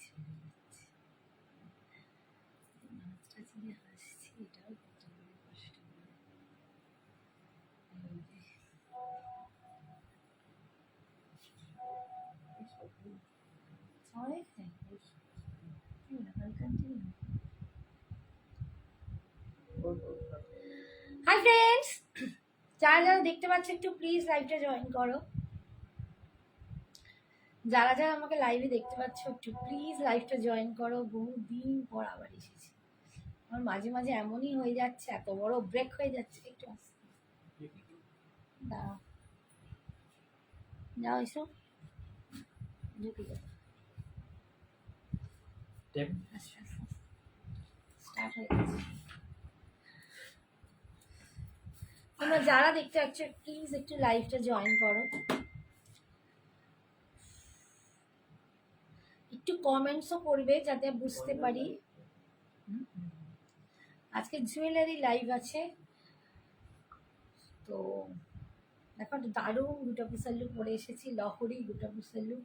চলে যাচ্ছে। মাছটা চিনে হাসছি, এটাও কত বড় কষ্ট। হাই ফ্রেন্ডস, যারা যারা দেখতে পাচ্ছ একটু প্লিজ লাইভটা জয়েন করো। যারা যারা আমাকে লাইভে দেখতে পাচ্ছ একটু প্লিজ লাইভটা জয়েন করো। বহুদিন পর আবার এসেছি। আমার মাঝে মাঝে এমনই হয়ে যাচ্ছে, এত বড় ব্রেক হয়ে যাচ্ছে। একটু দাঁড়াও, যাও এসো, ঢুকে যাও। স্টার্ট হয়ে গেছে। তোমরা যারা দেখতে পাচ্ছ প্লিজ একটু লাইভটা জয়েন করো, একটু কমেন্টসও করবে যাতে বুঝতে পারি। আজকে জুয়েলারি লাইভ আছে, তো দেখো দারুণ গুটা পুসাল্লু পরে এসেছি, লহরি গুটা পুসাল্লু।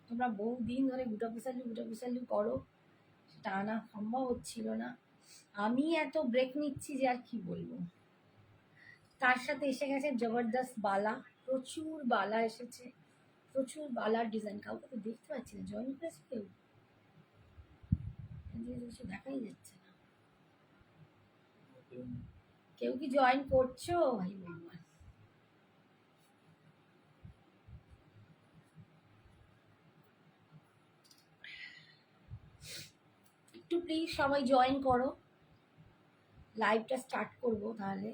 তোমরা বহুদিন ধরে গুটা পুসাল্লু করো, সেটা আনা সম্ভব হচ্ছিল না। আমি এত ব্রেক নিচ্ছি যে আর কি বলবো। তার সাথে এসে গেছে জবরদস্ত বালা, প্রচুর বালা এসেছে, প্রচুর বালার ডিজাইন। কাউকে তো দেখতে পাচ্ছি না, জয়েন করেছে কেউ? দেখাই যাচ্ছে না। কেউ কি জয়েন করছো ভাই ভগবান? একটু প্লিজ সবাই জয়েন করো, লাইভটা স্টার্ট করব তাহলে।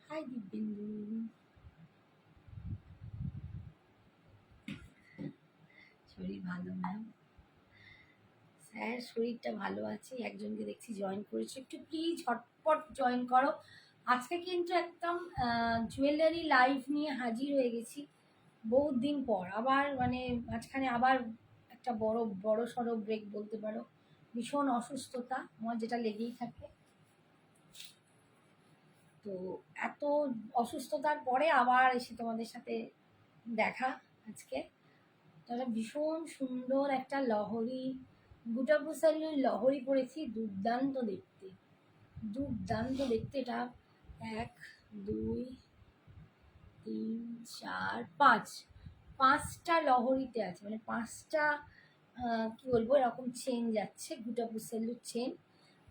হাই দিব্যেন্দু, শরীর ভালো ম্যাম? স্যার শরীরটা ভালো আছে। একজনকে দেখছি জয়েন করেছে, একটু প্লিজ ঝটপট জয়েন করো। আজকে কিন্তু একদম জুয়েলারি লাইভ নিয়ে হাজির হয়ে গেছি বহুত দিন পর। আবার মানে মাঝখানে আবার একটা বড় সড়ো ব্রেক বলতে পারো। ভীষণ অসুস্থতা আমার, যেটা লেগেই থাকে। তো এত অসুস্থতার পরে আবার এসে তোমাদের সাথে দেখা আজকে। তাহলে ভীষণ সুন্দর একটা লহরি, গুটা পুসাল্লির লহরি পরেছি, দুর্দান্ত দেখতে, দুর্দান্ত দেখতে। এটা 1 2 3 4 5 5টা লহরিতে আছে, মানে 5টা কি বলবো এরকম চেন যাচ্ছে, গুটা পুসাল্লুর চেন।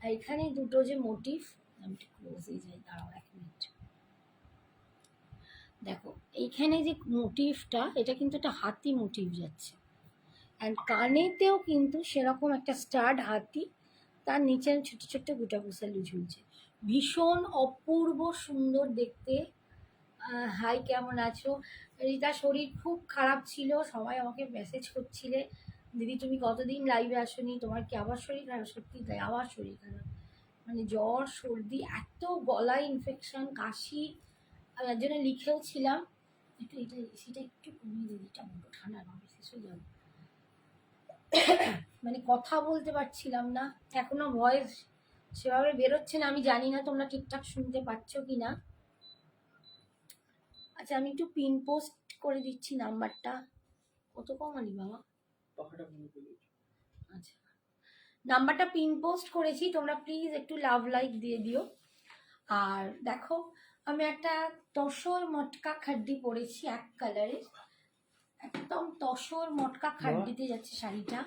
আর এখানে দুটো যে মোটিভ, আমি একটু ক্লোজে যাই, দাঁড়াও 1 মিনিট। দেখো এইখানে যে মোটিভটা, এটা কিন্তু একটা হাতি মোটিভ যাচ্ছে। অ্যান্ড কানেতেও কিন্তু সেরকম একটা স্টাড হাতি, তার নিচে ছোট ছোট গুটা পুসাল্লু ঝুলছে। ভীষণ অপূর্ব সুন্দর দেখতে। হাই, কেমন আছো? রিতার শরীর খুব খারাপ ছিল, সবাই আমাকে মেসেজ করছিলে দিদি তুমি কতদিন লাইভে আসোনি, তোমার কি আবার শরীর খারাপ? সত্যি তাই, আবার শরীর খারাপ, মানে জ্বর সর্দি, এত গলায় ইনফেকশন, কাশি। আমি এর জন্য লিখেও ছিলাম একটু এটা সেটা একটু কমিয়ে দিই, এটা বড় ঠান্ডা নয়, শেষ হয়ে যাবে। মানে কথা বলতে পারছিলাম না, এখনো ভয়েস সেভাবে বেরোচ্ছে না। আমি জানি না তোমরা ঠিকঠাক শুনতে পাচ্ছ কি না। আচ্ছা আমি একটু পিন পোস্ট করে দিচ্ছি নাম্বারটা। কত কমালি বাবা? আচ্ছা, নাম্বারটা পিন পোস্ট করেছি, তোমরা প্লিজ একটু লাভ লাইক দিয়ে দিও। আর দেখো আমি একটা তসর মটকা খাড্ডি পরেছি, এক কালারের, একদম তসর মটকা খাড্ডিতে যাচ্ছে শাড়িটা।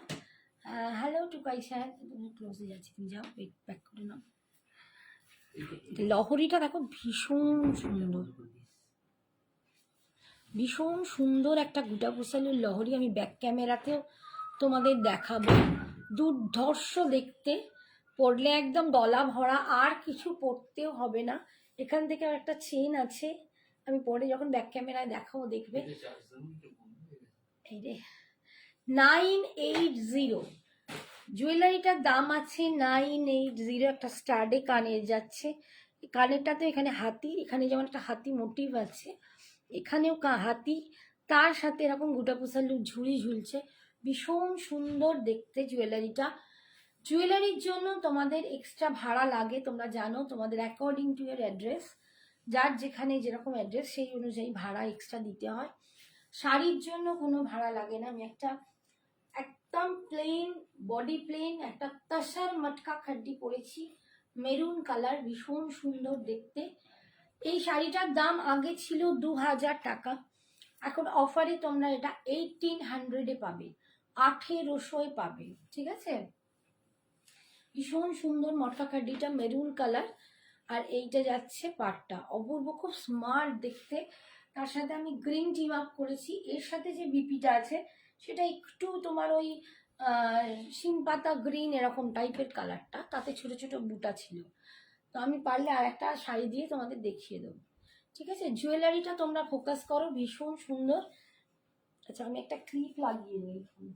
হ্যালো টুকাই স্যার, তুমি ক্লোজে যাচ্ছি, তুমি যাও, ব্যাক করে নাও। লহরিটা দেখো ভীষণ সুন্দর, ভীষণ সুন্দর একটা গুটা পুসালুর লহরি। আমি ব্যাক ক্যামেরাতেও তোমাদের দেখাবো, দুর্ধর্ষ দেখতে। পরলে একদম গলা ভরা, আর কিছু পরতেও হবে না। এখান থেকে একটা চেন আছে, আমি পরে যখন ব্যাক ক্যামেরায় দেখাবো দেখবে। এই রে 980, জুয়েলারিটার দাম আছে 980। একটা স্টাডে কানের যাচ্ছে, কানেরটাতে এখানে হাতি, এখানে যেমন একটা হাতি মোটিভ আছে, এখানেও হাতি, তার সাথে এরকম গুটা পুসাল্লুর ঝুড়ি ঝুলছে। ভীষণ সুন্দর দেখতে জুয়েলারিটা। জুয়েলারির জন্য তোমাদের এক্সট্রা ভাড়া লাগে, তোমরা জানো, তোমাদের অ্যাকর্ডিং টু ইয়ার অ্যাড্রেস, যার যেখানে যেরকম অ্যাড্রেস সেই অনুযায়ী ভাড়া এক্সট্রা দিতে হয়। শাড়ির জন্য কোনো ভাড়া লাগে না। আমি একটা একদম প্লেন, বডি প্লেন একটা তাসার মটকা খাড্ডি পরেছি, মেরুন কালার, ভীষণ সুন্দর দেখতে। এই শাড়িটার দাম আগে ছিল 2000 টাকা, এখন অফারে তোমরা এটা 1800-এ পাবে, 1800-এ পাবে, ঠিক আছে। ভীষণ সুন্দর মটকা খাড্ডিটা মেরুন কালার, আর এইটা যাচ্ছে পাটটা, অপূর্ব, খুব স্মার্ট দেখতে। তার সাথে আমি গ্রিন টিম আপ করেছি, এর সাথে যে বিপিটা আছে সেটা একটু তোমার ওই শিম পাতা গ্রিন এরকম টাইপের কালারটা, তাতে ছোট ছোট বুটা ছিল। তো আমি পারলে আর একটা শাড়ি দিয়ে তোমাদের দেখিয়ে দেবো, ঠিক আছে। জুয়েলারিটা তোমরা ফোকাস করো, ভীষণ সুন্দর। আচ্ছা আমি একটা ক্লিপ লাগিয়ে নিই,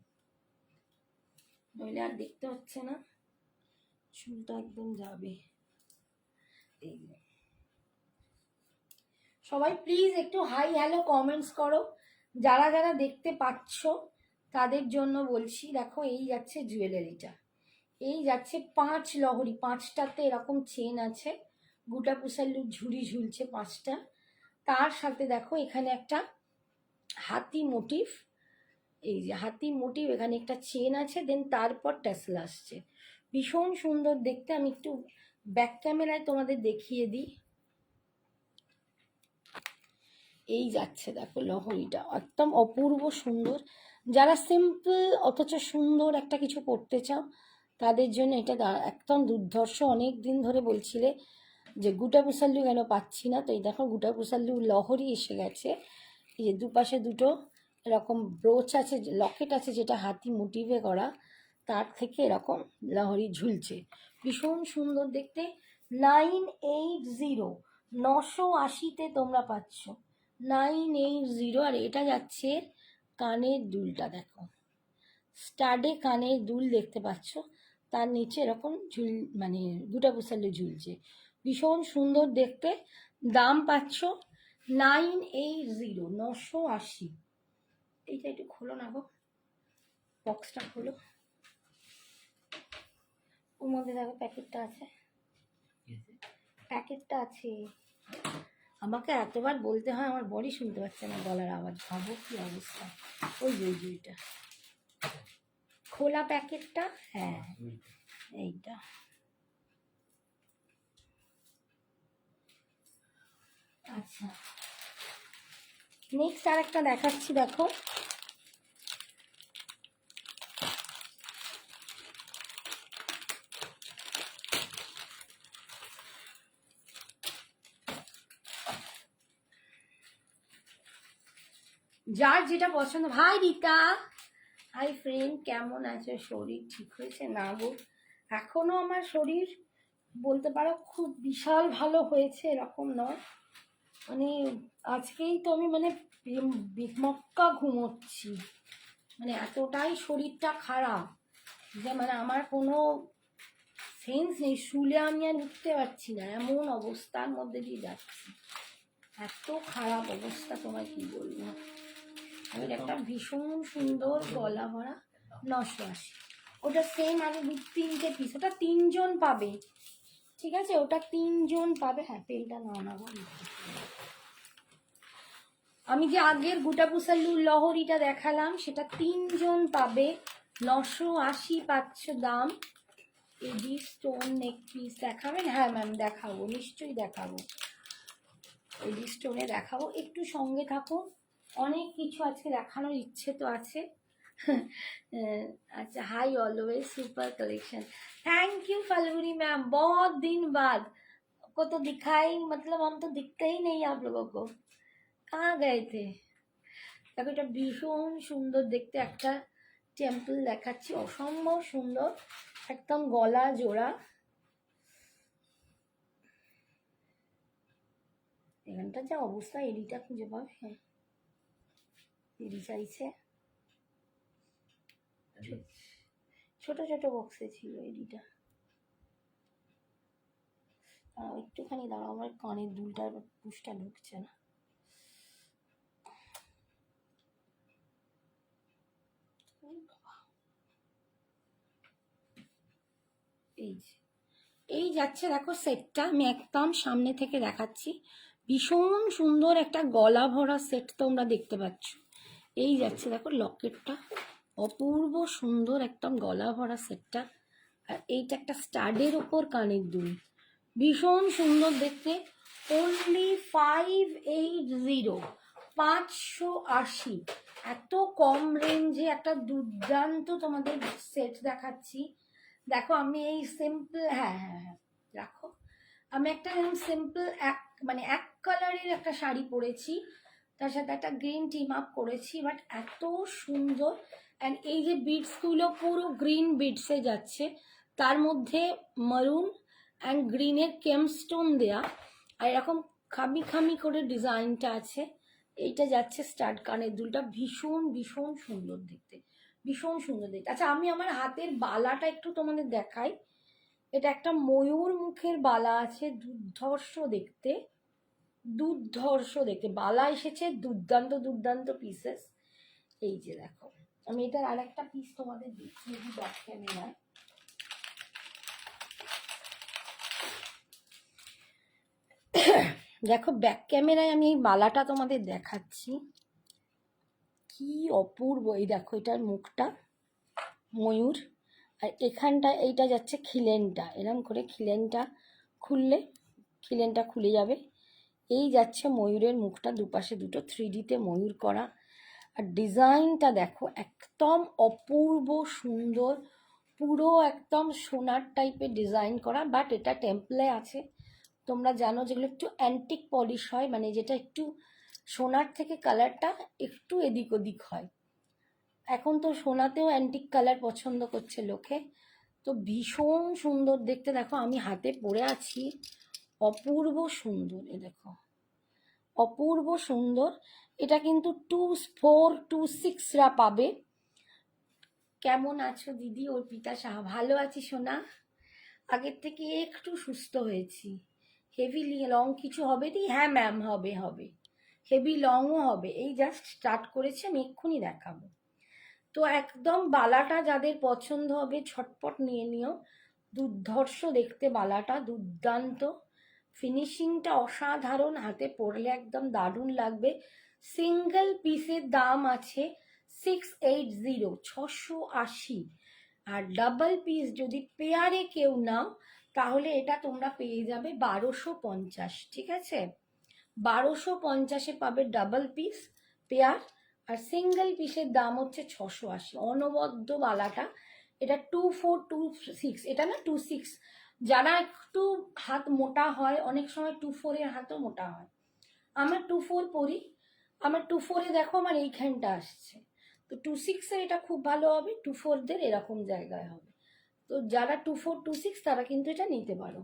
নইলে আর দেখতে হচ্ছে না, চুলটা একদম যাবে। এই সবাই প্লিজ একটু হাই হ্যালো কমেন্টস করো, যারা যারা দেখতে পাচ্ছ তাদের জন্য বলছি। দেখো এই যাচ্ছে জুয়েলারিটা, এই যাচ্ছে 5 লহরি, 5টাতে এরকম চেন আছে, গোটা পুষাল্লুর ঝুড়ি ঝুলছে 5টা। তার সাথে দেখো এখানে একটা হাতি মোটিভ, এই যে হাতি মোটিভ, এখানে একটা চেন আছে, দেন তারপর ট্যাসেল আসছে, ভীষণ সুন্দর দেখতে। আমি একটু ব্যাক ক্যামেরায় তোমাদের দেখিয়ে দিই। এই যাচ্ছে দেখো লহরিটা, একদম অপূর্ব সুন্দর। যারা সিম্পল অথচ সুন্দর একটা কিছু করতে চাও তাদের জন্য এটা একদম দুর্ধর্ষ। অনেক দিন ধরে বলছিলে যে গুটা পুষাল্লু কেন পাচ্ছি না, তো এই দেখো গুটা পুষাল্লু লহরি এসে গেছে। এই যে দুপাশে দুটো এরকম ব্রোচ আছে, লকেট আছে, যেটা হাতি মোটিভে করা, তার থেকে এরকম লহরি ঝুলছে, ভীষণ সুন্দর দেখতে। 980, 980-তে তোমরা পাচ্ছ, 980। আর এটা যাচ্ছে কানের দুলটা, দেখো স্টাডে কানের দুল দেখতে পাচ্ছ, তার নিচে এরকম ঝুল, মানে দুটা পুষালে ঝুলছে, ভীষণ সুন্দর দেখতে। দাম পাচ্ছ 980, 980। এইটা একটু খোলো না গো, বক্সটা খোলো, ওর মধ্যে দেখো প্যাকেটটা আছে, প্যাকেটটা আছে। আমাকে এতবার বলতে হয়, আমার বডি শুনতে পাচ্ছে না গলার আওয়াজ, ভাবো কি অবস্থা। ওই যে ওইটা খোলা প্যাকেটটা, হ্যাঁ এইটা। আচ্ছা নেক্সট আর একটা দেখাচ্ছি, দেখো যার যেটা পছন্দ। ভাই রীতা, হাই ফ্রেন্ড, কেমন আছে? শরীর ঠিক হয়েছে? না গো, এখনো আমার শরীর বলতে পারো খুব বিশাল ভালো হয়েছে এরকম নয়, মানে আজকেই তো আমি মানে মক্কা ঘুমোচ্ছি, মানে এতটাই শরীরটা খারাপ যে মানে আমার কোনো সেন্স নেই, শুলে আমি আর উঠতে পারছি না, এমন অবস্থার মধ্যে দিয়ে যাচ্ছি, এত খারাপ অবস্থা তোমায় কি বলবো। আমি একটা ভীষণ সুন্দর গলা ভরা 980, ওটা সেম আমি 3টে পিস, ওটা 3জন পাবে, ঠিক আছে, ওটা 3জন পাবে। হ্যাঁ পেনটা নাও না, আমি যে আগের গোটা পুষাল্লুর লহরিটা দেখালাম সেটা 3জন পাবে, 980 পাচ্ছ দাম। এডি স্টোন নেক পিস দেখাবেন? হ্যাঁ ম্যাম দেখাবো, নিশ্চয়ই দেখাবো, এডি স্টোনে দেখাবো, একটু সঙ্গে থাকো, অনেক কিছু আজকে দেখানোর ইচ্ছে তো আছে। अच्छा hi always super collection, thank you Falguni ma'am, बहुत दिन बाद को तो दिखाई, मतलब हम तो दिखते ही नहीं आप लोगों को, कहाँ गए थे। দেখো এটা ভীষণ সুন্দর দেখতে একটা টেম্পল দেখাচ্ছি, অসম্ভব সুন্দর, একদম গলা জোড়া। এখানটা যা অবস্থা, এডিটা খুঁজে পাবে, এডি চাইছে, ছোট ছোট বক্সে ছিল এডিটা। একটুখানি দাঁড়াও, আমার কানের দুলটার পুষটা ঢুকছে না। এই যাচ্ছে দেখো সেটটা, আমি একদম সামনে থেকে দেখাচ্ছি, ভীষণ সুন্দর একটা গলা ভরা সেট তোমরা দেখতে পাচ্ছ, এই যাচ্ছে দেখো লকেটটা, অপূর্ব সুন্দর একদম গলা ভরা সেটটা। আর এইটা একটা স্টাডের ওপর কানের দুল, ভীষণ সুন্দর দেখতে। অনলি 580, 580। এত কম রেঞ্জে একটা দুর্দান্ত তোমাদের সেট দেখাচ্ছি। দেখো আমি এই সিম্পল, হ্যাঁ হ্যাঁ হ্যাঁ রাখো, আমি একটা সিম্পল এক কালারের একটা শাড়ি পরেছি, তার সাথে একটা গ্রিন টিম আপ করেছি, বাট এত সুন্দর। অ্যান্ড এই যে বিডসগুলো পুরো গ্রিন বিডসে যাচ্ছে, তার মধ্যে মারুন অ্যান্ড গ্রিনের কেমস্টোন দেয়া, আর এরকম খামি খামি করে ডিজাইনটা আছে। এইটা যাচ্ছে স্টাড কানের দুলটা, ভীষণ ভীষণ সুন্দর দেখতে, ভীষণ সুন্দর দেখতে। আচ্ছা আমি আমার হাতের বালাটা একটু তোমাদের দেখাই। এটা একটা ময়ূর মুখের বালা আছে, দুর্ধর্ষ দেখতে, দুর্ধর্ষ দেখতে বালা এসেছে, দুর্দান্ত দুর্দান্ত পিসেস। এই যে দেখো, আমি এটার আর একটা পিস তোমাদের দেখিয়ে দিই ব্যাক ক্যামেরায়। দেখো ব্যাক ক্যামেরায় আমি এই বালাটা তোমাদের দেখাচ্ছি, কি অপূর্ব। এই দেখো এটার মুখটা ময়ূর, আর এখানটা এইটা যাচ্ছে খিলেনটা, এরকম করে খিলেনটা খুললে খিলেনটা খুলে যাবে। এই যাচ্ছে ময়ূরের মুখটা, দুপাশে দুটো 3Dতে ময়ূর করা। আর ডিজাইনটা দেখো একদম অপূর্ব সুন্দর, পুরো একদম সোনার টাইপের ডিজাইন করা, বাট এটা টেম্পলে আছে। তোমরা জানো যেগুলো একটু অ্যান্টিক পলিশ হয়, মানে যেটা একটু সোনার থেকে কালারটা একটু এদিক ওদিক হয়। এখন তো সোনাতেও অ্যান্টিক কালার পছন্দ করছে লোকে, তো ভীষণ সুন্দর দেখতে। দেখো আমি হাতে পরে আছি, অপূর্ব সুন্দর। এ দেখো অপূর্ব সুন্দর। এটা কিন্তু 2426রা পাবে। কেমন আছো দিদি? অর্পিতা সাহা, ভালো আছি সোনা, আগের থেকে একটু সুস্থ হয়েছি। হেভি লং কিছু হবে নি? হ্যাঁ ম্যাম, হবে হবে, হেভি লংও হবে, এই জাস্ট স্টার্ট করেছি, আমি এক্ষুনি দেখাবো। তো একদম বালাটা যাদের পছন্দ হবে ছটপট নিয়ে নিও, দুর্ধর্ষ দেখতে বালাটা, দুর্দান্ত ফিনিশিংটা অসাধারণ, হাতে পরলে একদম দারুণ লাগবে। সিঙ্গেল পিসের দাম আছে 680, 680। আর ডাবল পিস যদি পেয়ারে কেউ নাও তাহলে এটা তোমরা পেয়ে যাবে 1250, ঠিক আছে? 1250-এ পাবে ডাবল পিস পেয়ার, আর সিঙ্গেল পিসের দাম হচ্ছে 680। অনবদ্য বালাটা, এটা 2426, এটা না 26। যারা একটু হাত মোটা হয়, অনেক সময় 24-এর হাতও মোটা হয়, আমার 24 পরি, আমার 24-এ দেখো আমার এইখানটা আসছে, তো 26-এ এটা খুব ভালো হবে, 24-দের এরকম জায়গায় হবে। তো যারা 2426 তারা কিন্তু এটা নিতে পারো।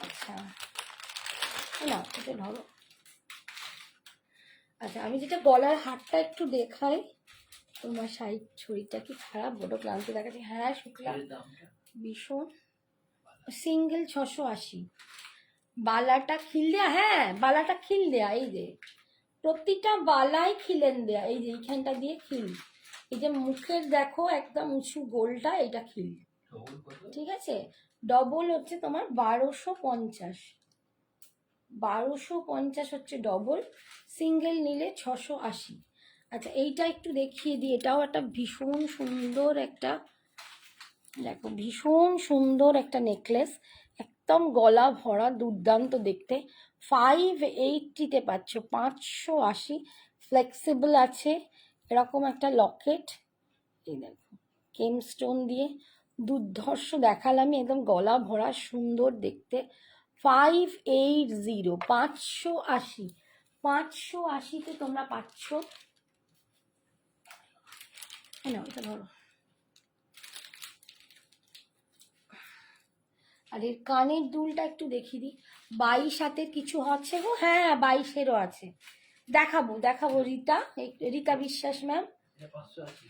আচ্ছা না এটা ধরো। আচ্ছা আমি যেটা গলার হারটা একটু দেখাই, তোমার শরীরটা কি খারাপ, বড় ক্লান্ত দেখাচ্ছে? হ্যাঁ শুক্লা, ভীষণ। সিঙ্গেল 680, বালাটা খিল দেয়া, হ্যাঁ বালাটা খিল দেয়া, এই যে প্রতিটা বালাই খিলেন দেয়া, এই যে এইখানটা দিয়ে খিল, এই যে মুখের দেখো একদম উঁচু গোলটা, এটা খিল, ঠিক আছে? ডবল হচ্ছে তোমার 1250, 1250 হচ্ছে ডবল, সিঙ্গেল নিলে 680। আচ্ছা এইটা একটু দেখিয়ে দিই, এটাও একটা ভীষণ সুন্দর একটা, দেখো ভীষণ সুন্দর একটা নেকলেস, একদম গলা ভরা, দুর্দান্ত দেখতে। 580-তে পাচ্ছ, 580, ফ্লেক্সিবল আছে, এরকম একটা লকেট, এই দেখো কেমস্টোন দিয়ে, দুর্ধর্ষ দেখালামই, একদম গলা ভরা সুন্দর দেখতে। 580, 580, 580-তে তোমরা পাচ্ছ। না এটা ধরো। আর এর কানের দুলটা একটু দেখিয়ে দিই, 22 হাতের কিছু হচ্ছে গো, হ্যাঁ 22-এরও আছে, দেখাবো দেখাবো। রীতা বিশ্বাস ম্যাম,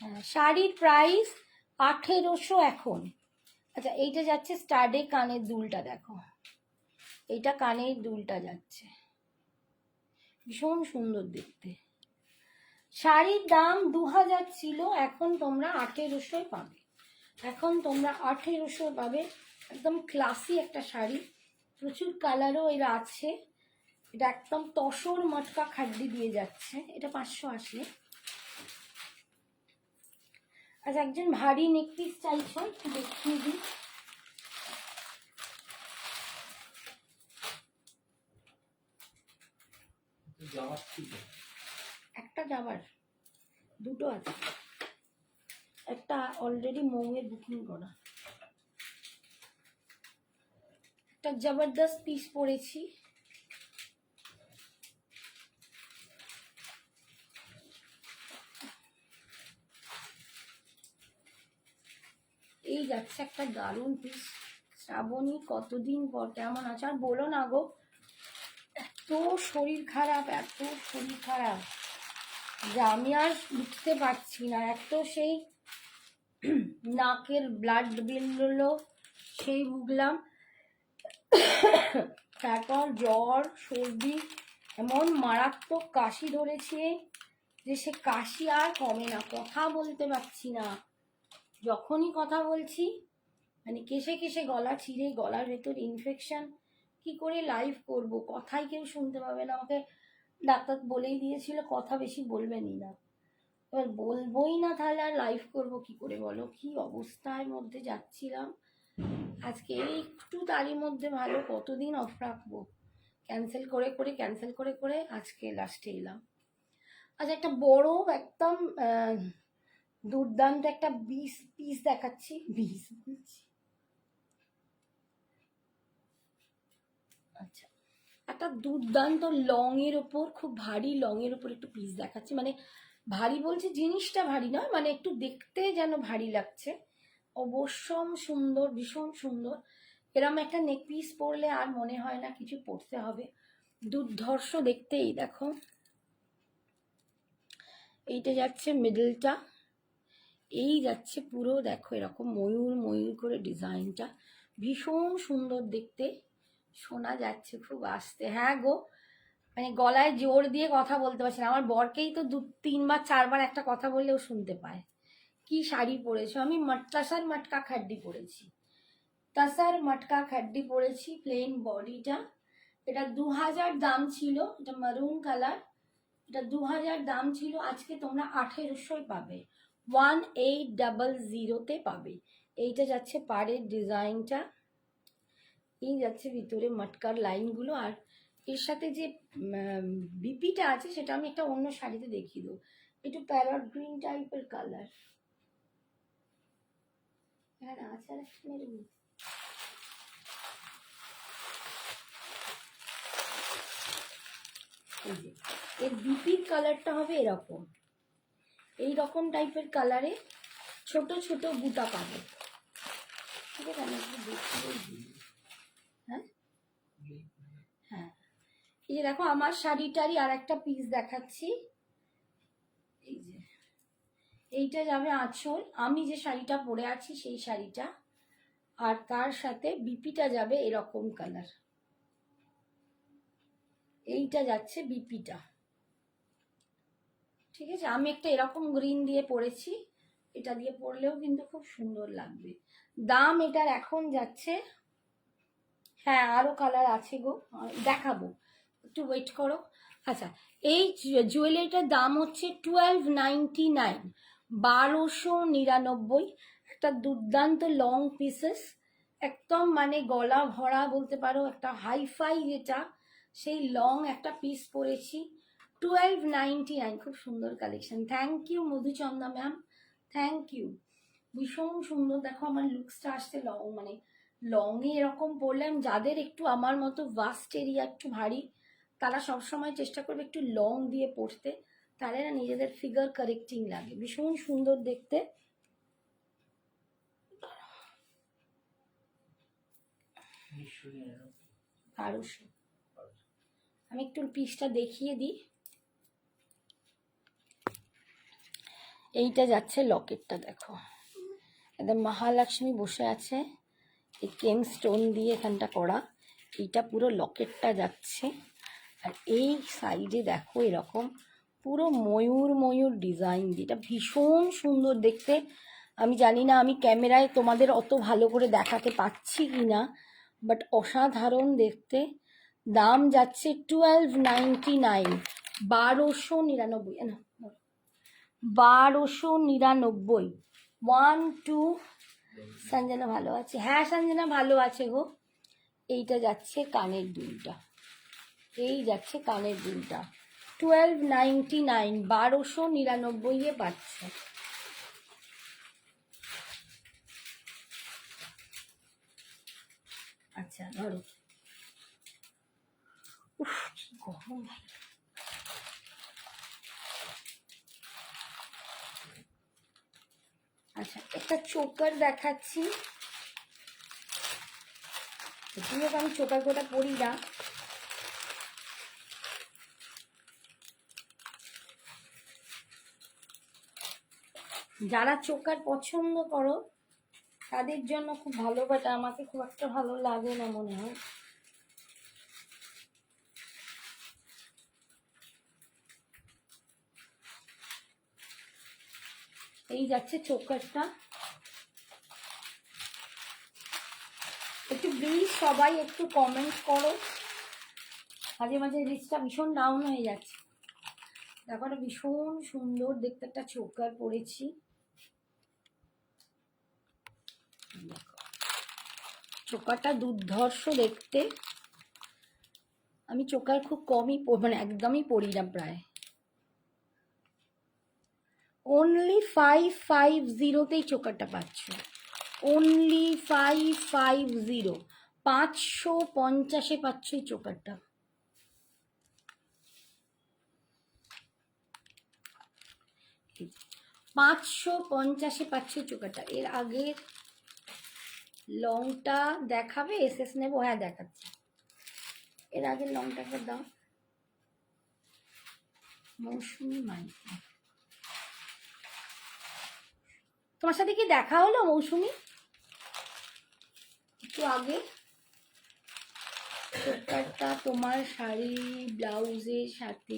হ্যাঁ শাড়ির প্রাইস 1800 এখন। আচ্ছা এইটা যাচ্ছে স্টাডে কানের দুলটা, দেখো এইটা কানের দুলটা যাচ্ছে, ভীষণ সুন্দর দেখতে। শাড়ির দাম 2000 ছিল, এখন তোমরা 1800 পাবে, এখন তোমরা 1800 পাবে। একদম ক্লাসি একটা শাড়ি, প্রচুর কালারও এর আছে, এটা একদম তসর মটকা খাড্ডি দিয়ে যাচ্ছে, এটা 580। আচ্ছা, একজন ভারী নেক পিস চাইছো, একটু দেখিয়ে দিই। একটা যাবার, দুটো আছে, একটা অলরেডি মৌয়ে বুকিং করা। একটা জবরদস্ত পিস পরেছি, এই যাচ্ছে একটা দারুণ পিস। শ্রাবণী কতদিন পর, কেমন আছে? আর বলো না গো, এত শরীর খারাপ, এত শরীর খারাপ যে আমি আর উঠতে পারছি না। এত সেই নাকের ব্লাড বেরোলো, সেই ভুগলাম, তারপর জ্বর সর্দি, এমন মারাত্মক কাশি ধরেছে যে সে কাশি আর কমে না, কথা বলতে পারছি না। যখনই কথা বলছি মানে কেশে কেশে গলা ছিঁড়ে, গলার ভেতর ইনফেকশন, কি করে লাইভ করব, কথাই কেউ শুনতে পাবে না। আমাকে ডাক্তার বলেই দিয়েছিল কথা বেশি বলবেনই না। এবার বলবোই না তাহলে আর লাইভ করব কি করে বলো? কি অবস্থার মধ্যে যাচ্ছিলাম। আজকে একটু তারই মধ্যে ভালো, কতদিন অফ রাখবো, ক্যান্সেল করে করে আজকে লাস্টে এলাম। আচ্ছা, একটা বড় একদম দুর্দান্ত একটা পিস দেখাচ্ছি, আচ্ছা, একটা দুর্দান্ত লং এর ওপর, খুব ভারী লং এর ওপর একটু পিস দেখাচ্ছি। মানে ভারী বলছে জিনিসটা ভারী নয়, মানে একটু দেখতে যেন ভারী লাগছে, অবশ্যম সুন্দর, ভীষণ সুন্দর। এরম একটা নেক পিস পরলে আর মনে হয় না কিছু পরতে হবে, দুর্ধর্ষ দেখতে। এই দেখো, এইটা যাচ্ছে মিডলটা, এই যাচ্ছে পুরো, দেখো এরকম ময়ূর ময়ূর করে ডিজাইনটা, ভীষণ সুন্দর দেখতে। শোনা যাচ্ছে খুব আস্তে, হ্যাঁ গো, মানে গলায় জোর দিয়ে কথা বলতে পারছি না। আমার বরকেই তো 2-3বার 4বার একটা কথা বললেও শুনতে পায়। কি শাড়ি পরেছো? আমি তাসার মটকা খাড্ডি পরেছি, তাসার মটকা খাড্ডি পরেছি, প্লেন বডিটা। এটা 2000 দাম ছিল, এটা মারুন কালার, এটা 2000 দাম ছিল, আজকে তোমরা 1800 পাবে, 1800-তে পাবে। এইটা যাচ্ছে পাড়ের ডিজাইনটা, এই যাচ্ছে ভিতরে মটকার লাইনগুলো, আর এর সাথে যে বিপিটা আছে সেটা আমি একটা অন্য শাড়িতে দেখিয়ে দেবো। একটু প্যারট গ্রিন টাইপের কালার, হ্যাঁ আছে মেরুন। এই যে এর বিপির কালারটা হবে এরকম, এই রকম টাইপের কালারে ছোট ছোট বুটা পাবে। ঠিক আছে, আমি একটু দেখিয়ে দিই। হ্যাঁ হ্যাঁ, এই যে দেখো আমার শাড়িটারই আর একটা পিস দেখাচ্ছি। এই যে এইটা যাবে আঁচল, আমি যে শাড়িটা পরে আছি সেই শাড়িটা, আর তার সাথে বিপিটা যাবে এরকম কালার, এইটা যাচ্ছে বিপিটা। ঠিক আছে, আমি একটা এরকম গ্রিন দিয়ে পরেছি, এটা দিয়ে পরলেও কিন্তু খুব সুন্দর লাগবে। দাম এটার এখন যাচ্ছে, হ্যাঁ আরো কালার আছে গো, দেখাবো, একটু ওয়েট করো। আচ্ছা, এই জুয়েলারিটার দাম হচ্ছে 1299, 1299। একটা দুর্দান্ত লং পিসেস, একদম মানে গলা ভরা বলতে পারো, একটা হাইফাই যেটা, সেই লং একটা পিস পরেছি, 1299। খুব সুন্দর collection, thank you Madhuchanda ma'am, thank you, ভীষণ সুন্দর। দেখো আমার লুকসটা আসছে লং, মানে লংয়ে এরকম পরলাম, যাদের একটু আমার মতো ভাস্ট এরিয়া একটু ভারী, তারা সবসময় চেষ্টা করবে একটু লং দিয়ে পরতে, তাহলে না নিজেদের ফিগার কারেক্টিং লাগে, ভীষণ সুন্দর দেখতে। আমি একটু পিসটা দেখিয়ে দিই। এইটা যাচ্ছে লকেটটা, দেখো একদম মহালক্ষ্মী বসে আছে, এই কেন স্টোন দিয়ে এখানটা করা, এইটা পুরো লকেটটা যাচ্ছে। আর এই সাইডে দেখো এরকম পুরো ময়ূর ময়ূর ডিজাইন, যেটা ভীষণ সুন্দর দেখতে। আমি জানি না আমি ক্যামেরায় তোমাদের অত ভালো করে দেখাতে পাচ্ছি কি না, বাট অসাধারণ দেখতে। দাম যাচ্ছে 1299, 1299, না 1299। 1 2, সঞ্জনা ভালো আছে, হ্যাঁ সঞ্জনা ভালো আছে গো। এইটা যাচ্ছে কানের দুলটা, এই যাচ্ছে কানের দুলটা 1299, 1299 পাচ্ছে। আচ্ছা ধরো, উফ কি গরম। আচ্ছা একটা চোকার দেখাচ্ছি, আমি চোকার কোটা পরি না। যারা চোকার পছন্দ করো তাদের জন্য খুব ভালো, বাট আমাকে খুব একটা ভালো লাগে না মনে হয়। এই যাচ্ছে চোকারটা, একটু প্লিজ সবাই একটু কমেন্ট করো, মাঝে মাঝে লিস্টটা ভীষণ ডাউন হয়ে যাচ্ছে। দেখো ভীষণ সুন্দর দেখতে একটা চোকার পরেছি, চোকারটা দুর্ধর্ষ দেখতে। আমি চোকার খুব কমই মানে একদমই পরি না প্রায়। অনলি 550তেই চোকারটা পাচ্ছ, অনলি 550, 550 পাচ্ছ এই চোকারটা। পাঁচশো 550 পাচ্ছ চোকারটা। এর আগের লংটা দেখাবে, এসএস নেবো, হ্যাঁ দেখাচ্ছি। এর আগের লংটা একবার দাও, মৌসুমি মাইতি। তোমার সাথে কি দেখা হলো মৌসুমি একটু আগে? চোকারটা তোমার শাড়ি ব্লাউজের সাথে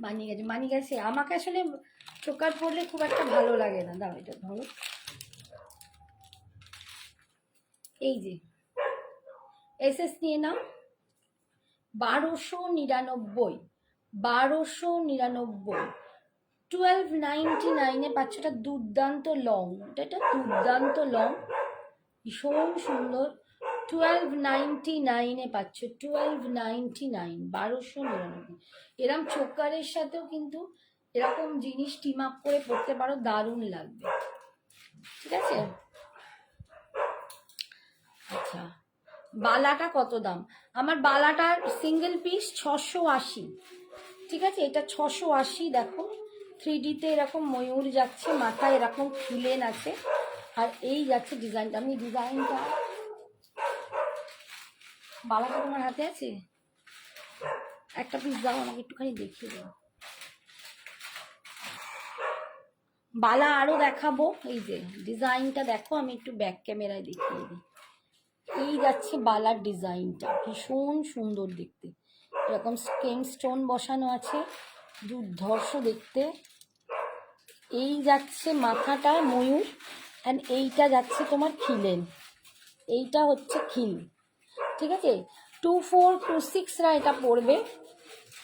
মানিয়ে গেছে। আমাকে আসলে চোকার পরলে খুব একটা ভালো লাগে না। দাও এটা ধরো, এই যে এসএস নিয়ে নাও, 1299, 1299, 1299 পাচ্ছ। এটা দুর্দান্ত লং, এটা দুর্দান্ত লং, ভীষণ সুন্দর। 1299 পাচ্ছ, 1299, 1299। এরকম চোকারের সাথেও কিন্তু এরকম জিনিস টিম আপ করে পড়তে পারো, দারুণ লাগবে। ঠিক আছে। আচ্ছা বালাটা কত দাম? আমার বালাটার সিঙ্গেল পিস 680। ঠিক আছে, এটা 680। দেখো 3Dতে এরকম ময়ূর যাচ্ছে, মাথায় এরকম ফুলেন আছে, আর এই যাচ্ছে ডিজাইনটা। আমি ডিজাইনটা, বালাটা তোমার হাতে আছে? একটা পিস দাও আমাকে, একটুখানি দেখিয়ে দাও। বালা আরো দেখাবো, এই যে ডিজাইনটা দেখো, আমি একটু ব্যাক ক্যামেরায় দেখিয়ে দিই। এই যাচ্ছে বালার ডিজাইনটা, ভীষণ সুন্দর দেখতে, এরকম স্কেম স্টোন বসানো আছে, দুর্ধর্ষ দেখতে। এই যাচ্ছে মাথাটা ময়ূর, অ্যান্ড এইটা যাচ্ছে তোমার খিলেন, এইটা হচ্ছে খিল। ঠিক আছে, 2426রা এটা পড়বে,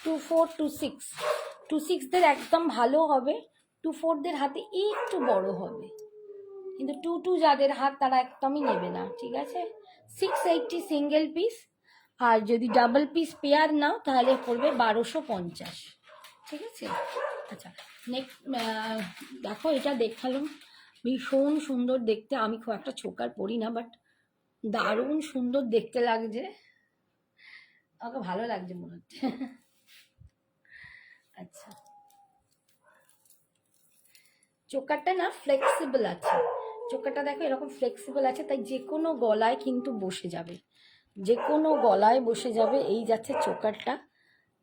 2426দের একদম ভালো হবে, 24দের হাতে একটু বড় হবে, কিন্তু 22 যাদের হাত তারা একদমই নেবে না। ঠিক আছে, 680 সিঙ্গেল পিস, আর যদি ডাবল পিস পেয়ার নাও তাহলে পড়বে 1250। ঠিক আছে। আচ্ছা নেক্সট দেখো, এটা দেখালাম, ভীষণ সুন্দর দেখতে। আমি খুব একটা চোকার পরি না, বাট দারুণ সুন্দর দেখতে লাগছে, আমাকে ভালো লাগছে মনে হচ্ছে। আচ্ছা চোকারটা না ফ্লেক্সিবল আছে, চোকারটা দেখো এরকম ফ্লেক্সিবল আছে, তাই যে কোনো গলায় কিন্তু বসে যাবে, যে কোনো গলায় বসে যাবে। এই যাচ্ছে চোকারটা,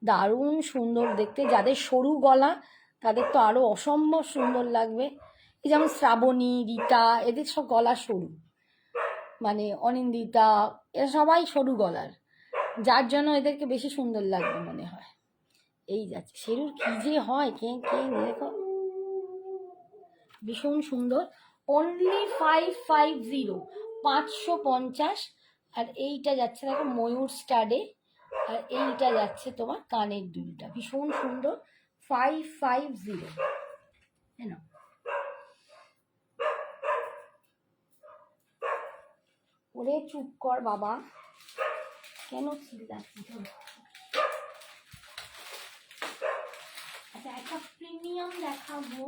দারুণ সুন্দর দেখতে। যাদের সরু গলা তাদের তো আরও অসম্ভব সুন্দর লাগবে। এই যেমন শ্রাবণী, রীতা, এদের সব গলা সরু, মানে অনিন্দিতা, এরা সবাই সরু গলার, যার জন্য এদেরকে বেশি সুন্দর লাগবে মনে হয়। এই যাচ্ছে সেরুর কি যে হয়, কে কে দেখো, ভীষণ সুন্দর। অনলি 550, 550। আর এইটা যাচ্ছে দেখো ময়ূর স্টাডে, আর এইটা যাচ্ছে তোমার কানের দুলটা, ভীষণ সুন্দর, 550। হ্যাঁ না, ওরে চুপ কর বাবা, কেন চিল্লাচ্ছিস? আচ্ছা, একটা প্রিমিয়াম দেখাবো,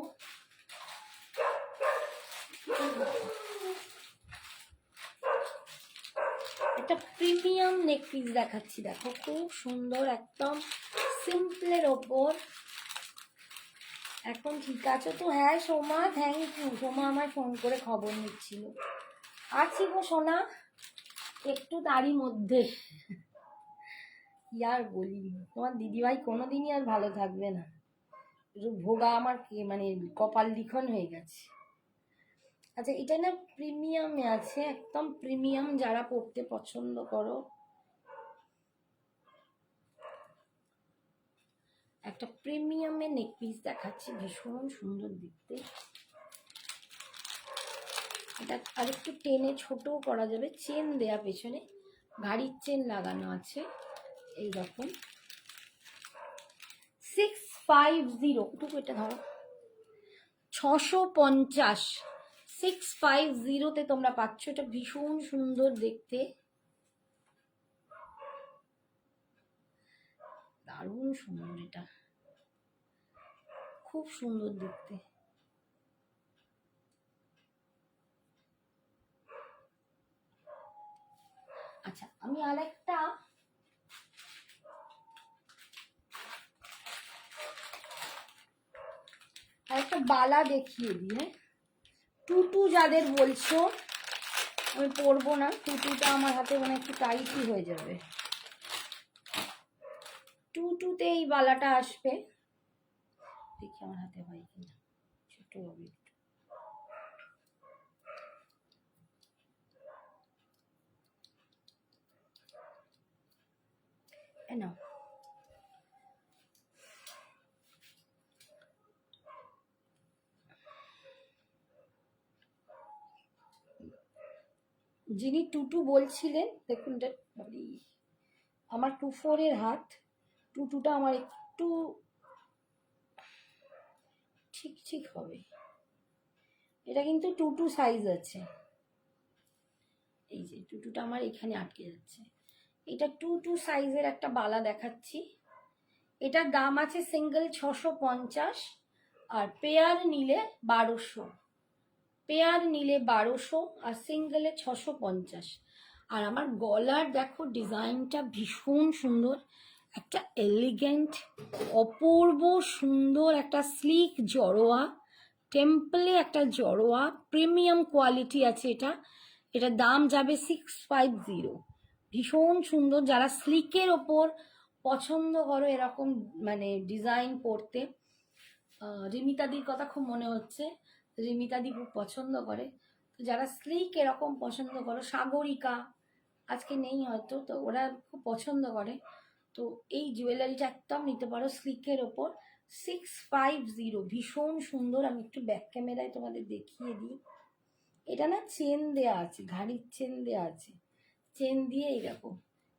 একটা প্রিমিয়াম নেক পিস দেখাচ্ছি, দেখো খুব সুন্দর, একদম সিম্পলের ওপর। এখন ঠিক আছে তো? হ্যাঁ সোমা, থ্যাংক ইউ। সোমা আমায় ফোন করে খবর নিচ্ছিল। আছি গো সোনা, একটু তারই মধ্যে। কি আর বলি, তোমার দিদিভাই কোনোদিনই আর ভালো থাকবে না, ভোগা আমার মানে কপাল লিখন হয়ে গেছে। আচ্ছা, এটা না প্রিমিয়ামে আছে, একদম প্রিমিয়াম, যারা পড়তে পছন্দ করো। একটা প্রিমিয়ামের নেক পিস দেখাচ্ছি, ভীষণ সুন্দর দেখতে। এটা আরেকটু টেনে ছোটও করা যাবে, চেন দেয়া, পেছনে গাড়ির চেন লাগানো আছে এইরকম। 650, টুকু এটা ধরো, 650, 650-তে তোমরা পাচ্ছ। এটা ভীষণ সুন্দর দেখতে, দারুণ সুন্দর, এটা খুব সুন্দর দেখতে। আচ্ছা, আমি আরেকটা বালা দেখিয়ে দিই। হ্যাঁ, টুটু যাদের বলছো, আমি পরবো না, টুটুটা আমার হাতে মানে একটু টাইটই হয়ে যাবে। টুটুতে এই বালাটা আসবে, দেখি আমার হাতে হয় কিনা, ছোট হবে একটু। না, যিনি টুটু বলছিলেন, দেখুন এটা আমার 2-4-এর হাত, টুটুটা আমার একটু ঠিক ঠিক হবে। এটা কিন্তু টুটু সাইজ আছে, এই যে টুটুটা আমার এখানে আটকে যাচ্ছে। এটা টুটু সাইজের একটা বালা দেখাচ্ছি। এটার দাম আছে সিঙ্গেল 650, আর পেয়ার নিলে 1200, পেয়ার নিলে 1200, আর সিঙ্গেলে 650। আর আমার গলার দেখো ডিজাইনটা ভীষণ সুন্দর, একটা এলিগেন্ট, অপূর্ব সুন্দর, একটা স্লিক জড়োয়া, টেম্পলে একটা জড়োয়া, প্রিমিয়াম কোয়ালিটি আছে এটা। এটার দাম যাবে 650। ভীষণ সুন্দর, যারা স্লিকের ওপর পছন্দ করো এরকম মানে ডিজাইন পরতে, রিমিতাদির কথা খুব মনে হচ্ছে, রিমিতাদি খুব পছন্দ করে। তো যারা স্লিক এরকম পছন্দ করো, সাগরিকা আজকে নেই হয়তো, তো ওরা খুব পছন্দ করে, তো এই জুয়েলারিটা একদম নিতে পারো স্লিকের ওপর। 650, ভীষণ সুন্দর। আমি একটু ব্যাক ক্যামেরায় তোমাদের দেখিয়ে দিই। এটা না চেন দেয়া আছে, ঘাড়ির চেন দেয়া আছে, চেন দিয়ে এইরকম,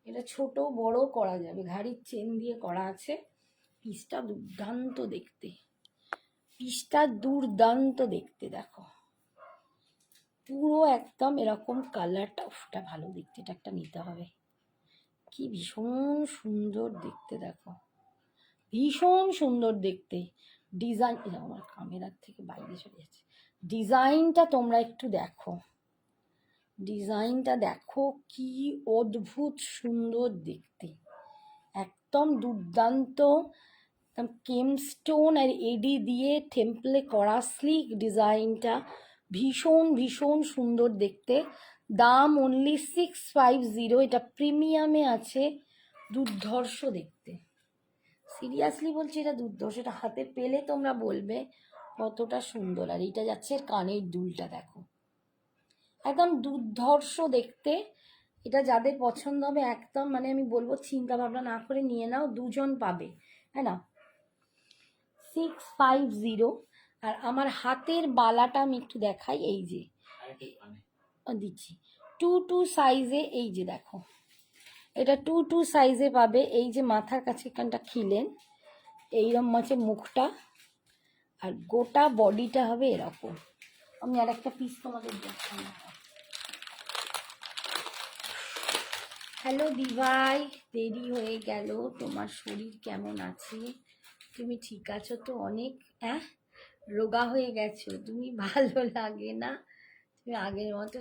এটা ছোট বড় করা যাবে, ঘাড়ির চেন দিয়ে করা আছে। পিসটা দুর্দান্ত দেখতে, পিসটা দুর্দান্ত দেখতে, দেখো পুরো একদম এরকম কালারটা, ওটা ভালো দেখতে, এটা একটা নিতে হবে, কি ভীষণ সুন্দর দেখতে, দেখো ভীষণ সুন্দর দেখতে। ডিজাইন, এটা আমার ক্যামেরার থেকে বাইরে চলে যাচ্ছে, ডিজাইনটা তোমরা একটু দেখো, ডিজাইনটা দেখো কি অদ্ভুত সুন্দর দেখতে, একদম দুর্দান্ত, কেমস্টোন আর এডি দিয়ে টেম্পলে করা স্লিক ডিজাইনটা ভীষণ ভীষণ সুন্দর দেখতে। দাম অনলি 650, এটা প্রিমিয়ামে আছে, দুর্ধর্ষ দেখতে, সিরিয়াসলি বলছি এটা দুর্ধর্ষ, এটা হাতে পেলে তোমরা বলবে কতটা সুন্দর। আর এটা যাচ্ছে কানের দুলটা, দেখো একদম দুর্ধর্ষ দেখতে। এটা যাদের পছন্দ হবে একদম মানে আমি বলবো চিন্তা ভাবনা না করে নিয়ে নাও, দুজন পাবে, হ্যাঁ না। 650। আর আমার হাতের বালাটা আমি একটু দেখাই, এই যে দিচ্ছি 2 সাইজে, এই যে দেখো এটা 2 সাইজে পাবে। এই যে মাথার কাছে এখানটা খিলেন, এইরকম আছে মুখটা, আর গোটা বডিটা হবে এরকম। আমি আর একটা পিস তোমাদের দেখাই। হ্যালো দিভাই, দেরি হয়ে গেল, তোমার শরীর কেমন আছে? তুমি ঠিক আছো তো? অনেক রোগা হয়ে গেছো তুমি, ভালো লাগে না। তুমি আগের মতো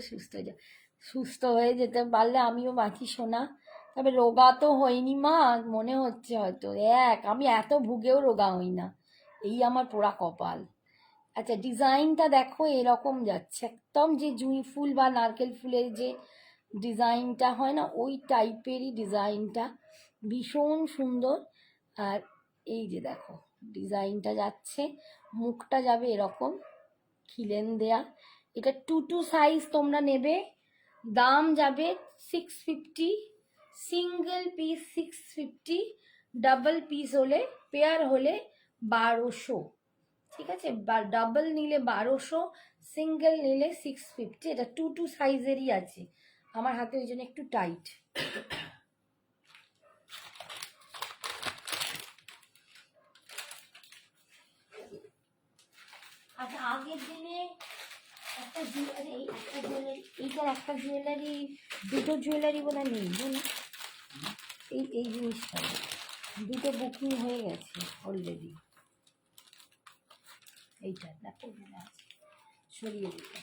সুস্থ হয়ে যেতে পারলে আমিও বাঁচি শোনা। তবে রোগা তো হইনি মা, মনে হচ্ছে হয়তো। আমি এত ভুগেও রোগা হই না, এই আমার পোড়া কপাল। আচ্ছা, ডিজাইনটা দেখো এরকম যাচ্ছে, একদম যে জুঁই ফুল বা নারকেল ফুলের যে ডিজাইনটা হয় না, ওই টাইপেরই ডিজাইনটা, ভীষণ সুন্দর। আর এই যে দেখো ডিজাইনটা যাচ্ছে, মুখটা যাবে এরকম খিলেন দেয়া। এটা 2 সাইজ তোমরা নেবে, দাম যাবে 650, সিঙ্গেল পিস 650, ডাবল পিস হলে, পেয়ার হলে 1200। ঠিক আছে, ডাবল নিলে 1200, সিঙ্গেল নিলে 650। এটা 2 সাইজেরই আছে, আমার হাতে ওই জন্য একটু টাইট। আচ্ছা, আগের দিনে একটা জুয়েলারি, এইটার একটা জুয়েলারি, দুটো জুয়েলারি বোধ হয় নেই, বলো এই জিনিসটা দুটো বুকিং হয়ে গেছে অলরেডি। এইটা দেখো সরিয়ে দিতে।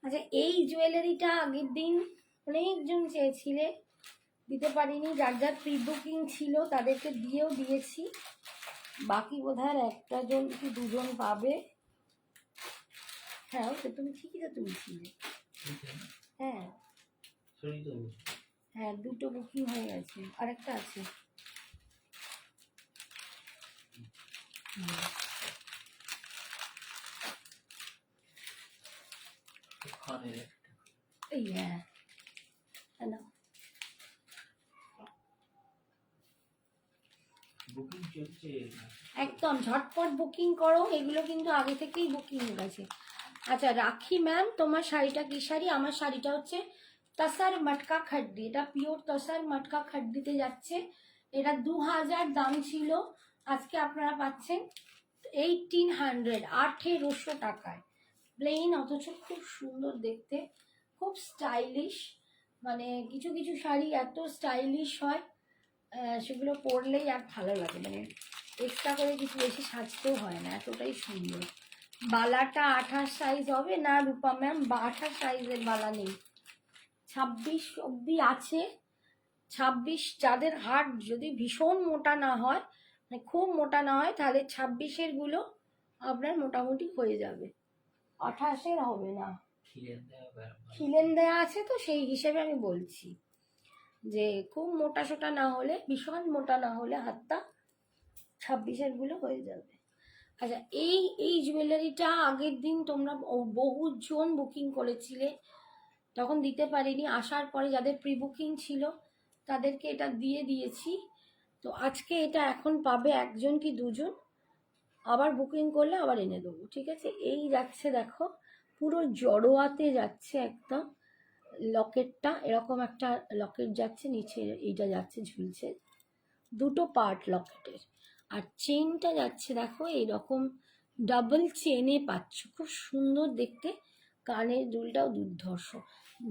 আচ্ছা, এই জুয়েলারিটা আগের দিন অনেকজন চেয়েছিলে, দিতে পারিনি। যার যার প্রি বুকিং ছিল তাদেরকে দিয়েও দিয়েছি, বাকি বোধহয় একটা জন কি দুজন পাবে। হ্যাঁ, ওকে তুমি ঠিকই তো তুলছিলে। হ্যাঁ হ্যাঁ, দুটো বুকিং হয়ে গেছে, আরেকটা আছে। এই হ্যাঁ, না একদম ঝটপট বুকিং করো, এগুলো কিন্তু আগে থেকেই বুকিং হয়ে গেছে। আচ্ছা রাখি ম্যাম, তোমার শাড়িটা কি শাড়ি? আমার শাড়িটা হচ্ছে তসার মটকা খাড্ডি, এটা পিওর তসার মটকা খাড্ডিতে যাচ্ছে। এটা 2000 দাম ছিল, আজকে আপনারা পাচ্ছেন 1800, 1800 টাকায় প্লেন, অথচ খুব সুন্দর দেখতে, খুব স্টাইলিশ। মানে কিছু কিছু শাড়ি এত স্টাইলিশ হয়, সেগুলো পরলেই আর ভালো লাগে, মানে এক্সট্রা করে কিছু বেশি সাজতেও হয় না, এতটাই সুন্দর। বালাটা 28 সাইজ হবে না রূপা ম্যাম? 28 সাইজের বালা নেই, 26 অবধি আছে। 26, যাদের হাট যদি ভীষণ মোটা না হয়, মানে খুব মোটা না হয়, তাহলে 26-এর গুলো আপনার মোটামুটি হয়ে যাবে, 28-এর হবে না। খিলেন দেয়া আছে তো, সেই হিসেবে আমি বলছি যে খুব মোটা সোটা না হলে, ভীষণ মোটা না হলে হাতটা, 26-এর গুলো হয়ে যাবে। আচ্ছা, এই জুয়েলারিটা আগের দিন তোমরা বহুজন বুকিং করেছিলে, তখন দিতে পারিনি। আসার পরে যাদের প্রি বুকিং ছিল তাদেরকে এটা দিয়ে দিয়েছি। তো আজকে এটা এখন পাবে একজন কি দুজন, আবার বুকিং করলে আবার এনে দেবো, ঠিক আছে? এই যাচ্ছে দেখো, পুরো জড়োয়াতে যাচ্ছে একদম। লকেটটা এরকম একটা লকেট যাচ্ছে, নিচে এইটা যাচ্ছে ঝুলছে, দুটো পার্ট লকেটের। আর চেনটা যাচ্ছে দেখো এইরকম ডাবল চেনে পাচ্ছ, খুব সুন্দর দেখতে, কানের দুলটাও দুর্ধর্ষ।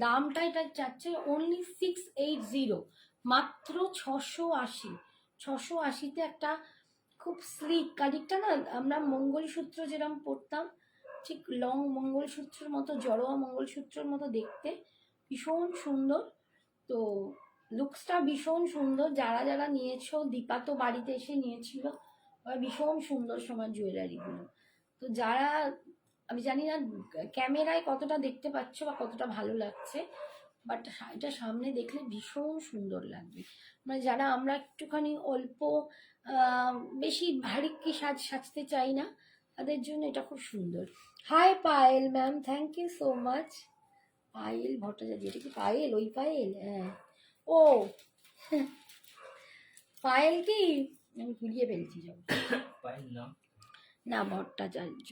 দামটা এটা যাচ্ছে অনলি 680, মাত্র 680। 680-তে একটা খুব স্লিক কালিকটা না, আমরা মঙ্গলসূত্র যেরকম পরতাম, ঠিক লং মঙ্গলসূত্রের মতো, জড়োয়া মঙ্গলসূত্রের মতো দেখতে, ভীষণ সুন্দর। তো লুকসটা ভীষণ সুন্দর। যারা যারা নিয়েছো, দীপা তো বাড়িতে এসে নিয়েছিল, ভীষণ সুন্দর সময় জুয়েলারিগুলো। তো যারা, আমি জানি না ক্যামেরায় কতটা দেখতে পাচ্ছ বা কতটা ভালো লাগছে, বাট এটা সামনে দেখলে ভীষণ সুন্দর লাগবে। মানে যারা আমরা একটুখানি অল্প, বেশি ভারী কি সাজতে চাই না, তাদের জন্য এটা খুব সুন্দর। Hi Payel ma'am, thank you so much. Payel Bhattacharya, এটা কি পায়েল? ওই পায়েল? হ্যাঁ, ও পায়েল কি, আমি ঘুরিয়ে ফেলছি সব। পায়েল না, ভট্টাচার্য।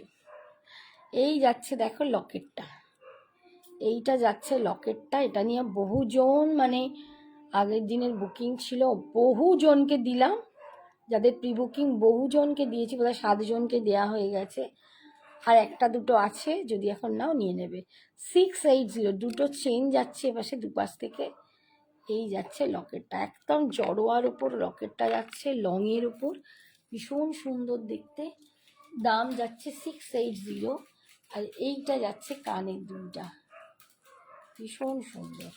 এই যাচ্ছে দেখো লকেটটা, এইটা যাচ্ছে লকেটটা। এটা নিয়ে বহুজন মানে আগের দিনের বুকিং ছিল, বহুজনকে দিলাম, যাদের প্রি বুকিং বহুজনকে দিয়েছি, বোধহয় 7জনকে দেওয়া হয়ে গেছে, আর একটা দুটো আছে, যদি এখন নাও নিয়ে নেবে। 680, দুটো চেন যাচ্ছে এপাশে দুপাশ থেকে। এই যাচ্ছে লকেটটা, একদম জড়োয়ার উপর লকেটটা যাচ্ছে, লংয়ের উপর, ভীষণ সুন্দর দেখতে। দাম যাচ্ছে 680। আর এইটা যাচ্ছে কানের দুলটা, ভীষণ সুন্দর।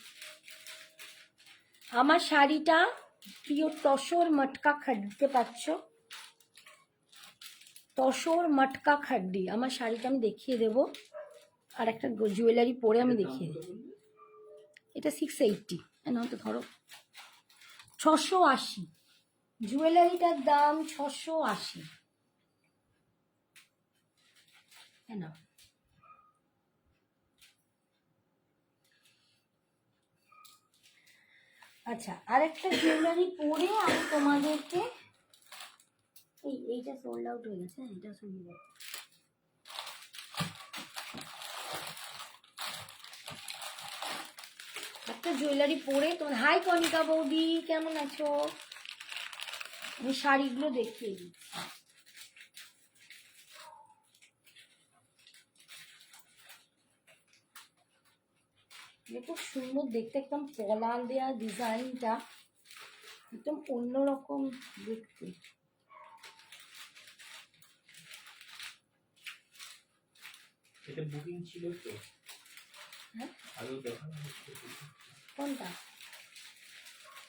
আমার শাড়িটা প্রিয় তসর মটকা খাড্ডিতে পাচ্ছ, তসর মটকা খাড্ডি। আমার শাড়িটা আমি দেখিয়ে দেবো, আর একটা জুয়েলারি পরে আমি দেখিয়ে দেবো। এটা 680, না তো ধরো 680, জুয়েলারিটার দাম 680। না আচ্ছা, আরেকটা জুয়েলারি পরে আমি তোমাদেরকে, এইটা সোল্ড আউট হয়ে গেছে, এটা শুনবো। একটা জুয়েলারি পরে তোমার, হাই কনিকা বৌদি কেমন আছো, আমি শাড়িগুলো দেখিয়ে দিচ্ছি। খুব সুন্দর দেখতে, একদম পলা দেওয়া ডিজাইনটা, একদম অন্যরকম দেখতে। এটা বুকিং ছিল তো? হ্যাঁ, আরো দেখানো কোনটা?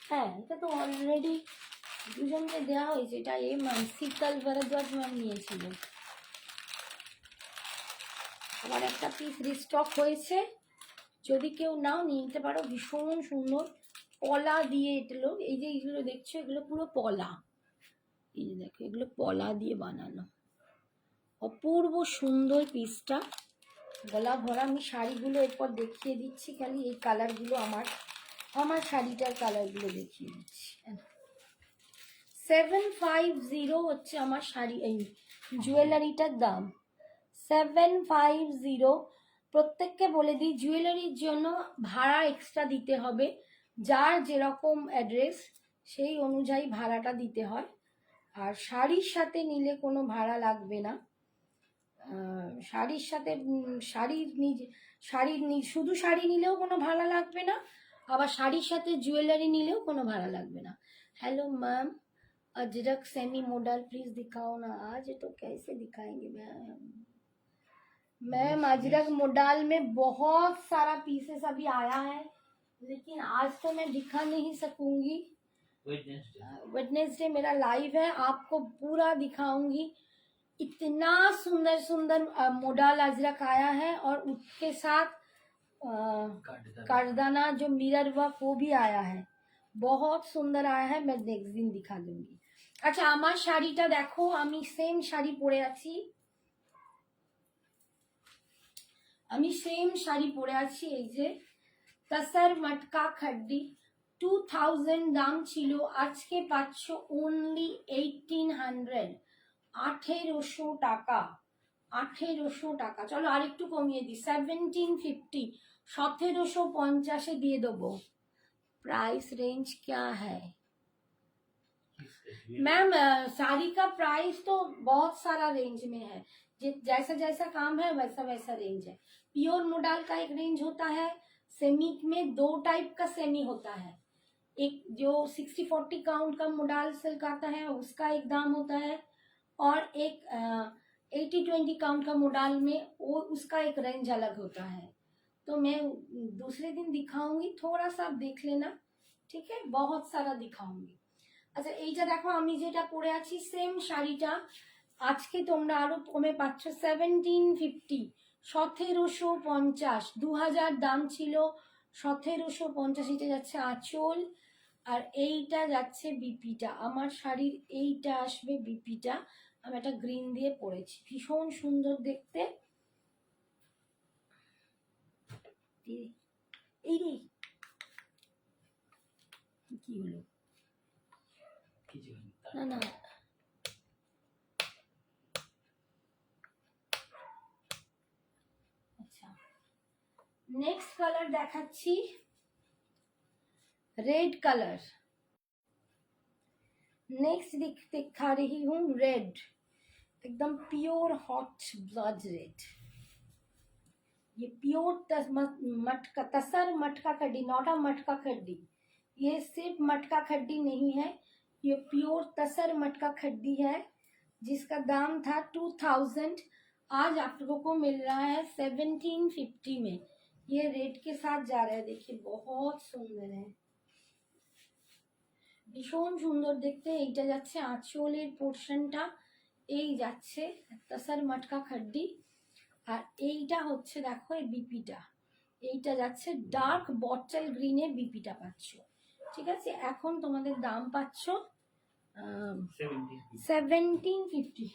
হ্যাঁ, এটা তো অলরেডি দুজনকে দেওয়া হয়েছে। এটা এই ম্যাম শীতল ভরদ্বাজ ম্যাম নিয়েছিল। আবার একটা পিস রিস্টক হয়েছে, যদি কেউ নাও নিতে পারো। ভীষণ সুন্দর পলা দিয়ে এগুলো, এই যে এইগুলো দেখছো এগুলো পুরো পলা, এই যে দেখো এগুলো পলা দিয়ে বানানো, অপূর্ব সুন্দর পিসটা, গলা ভরা। আমি শাড়িগুলো এরপর দেখিয়ে দিচ্ছি, খালি এই কালারগুলো আমার শাড়িটার কালারগুলো দেখিয়ে দিচ্ছি। 750 হচ্ছে আমার শাড়ি, এই জুয়েলারিটার দাম 750। প্রত্যেককে বলে দিই, জুয়েলারির জন্য ভাড়া এক্সট্রা দিতে হবে, যার যেরকম অ্যাড্রেস সেই অনুযায়ী ভাড়াটা দিতে হয়। আর শাড়ির সাথে নিলে কোনো ভাড়া লাগবে না। শাড়ির সাথে শুধু শাড়ি নিলেও কোনো ভাড়া লাগবে না, আবার শাড়ির সাথে জুয়েলারি নিলেও কোনো ভাড়া লাগবে না। Hello ma'am, Ajrak semi model please दिखाओ ना। आज तो कैसे दिखाएंगे मैम अजरक मॉडल में बहुत सारा पीसेस अभी आया है, लेकिन आज तो मैं दिखा नहीं सकूंगी। वेडनेसडे मेरा लाइव है, आपको पूरा दिखाऊंगी। इतना सुंदर सुंदर मॉडल अजरक आया है, और उसके साथ करदाना जो मिरर वर्क वो भी आया है, बहुत सुंदर आया है। मैं नेक्स्ट दिन दिखा दूंगी। अच्छा, আমার শাড়িটা দেখো, আমি সেম শাড়ি পরে আছি, এই যে তসর মটকা খাড্ডি। 2000 দাম ছিল, আজকে পাচ্ছ অনলি 1800, 1800 টাকা, 1800 টাকা। চলো আরেকটু কমিয়ে দিই, 1750, 1750 দিয়ে দেবো। प्राइस रेंज क्या है मैम? साड़ी का प्राइस तो बहुत सारा रेंज में है, जैसा जैसा काम है वैसा वैसा रेंज है। प्योर मोडाल का एक रेंज होता है, सेमी में 2 टाइप का सेमी होता है, एक जो 60-40 काउंट का मोडाल सिल्क आता है उसका एक दाम होता है, और एक 80-20 काउंट का मोडाल में वो उसका एक रेंज अलग होता है। तो मैं दूसरे दिन दिखाऊंगी, थोड़ा सा देख लेना, ठीक है? बहुत सारा दिखाऊंगी। আচ্ছা, এইটা দেখো আমি যেটা পরে আছি সেম শাড়িটা আজকে তোমরা আরো কমে পাচ্ছ 1750, 1750, 2000 দাম ছিল, 1750। এটা যাচ্ছে আঁচল, আর এইটা যাচ্ছে বিপিটা। আমার শাড়ির এইটা আসবে বিপিটা, আমি একটা গ্রিন দিয়ে পরেছি, ভীষণ সুন্দর দেখতে। এই রে কি হলো, না না নেক্সট কালার দেখাচ্ছি रेड कलर। नेक्स्ट दिखा रही हूँ रेड, एकदम प्योर हॉट ब्लड रेड। ये प्योर मटका तसर मटका खड्डी, नॉट अ मटका खड्डी। ये सिर्फ मटका खड्डी नहीं है, ये प्योर तसर मटका खड्डी है जिसका दाम था 2000, आज आप लोगों को मिल रहा है 1750 में। ये रेड के साथ जा रहा है, देखिए बहुत सुंदर है, ভীষণ সুন্দর দেখতে। এইটা যাচ্ছে আঁচলের পোর্শনটা, এই যাচ্ছে তাসার মটকা খাড্ডি, আর এইটা হচ্ছে দেখো এই বিপিটা, এইটা যাচ্ছে ডার্ক বটল গ্রিনে বিপিটা পাচ্ছ। ঠিক আছে, এখন তোমাদের দাম পাচ্ছ 1750।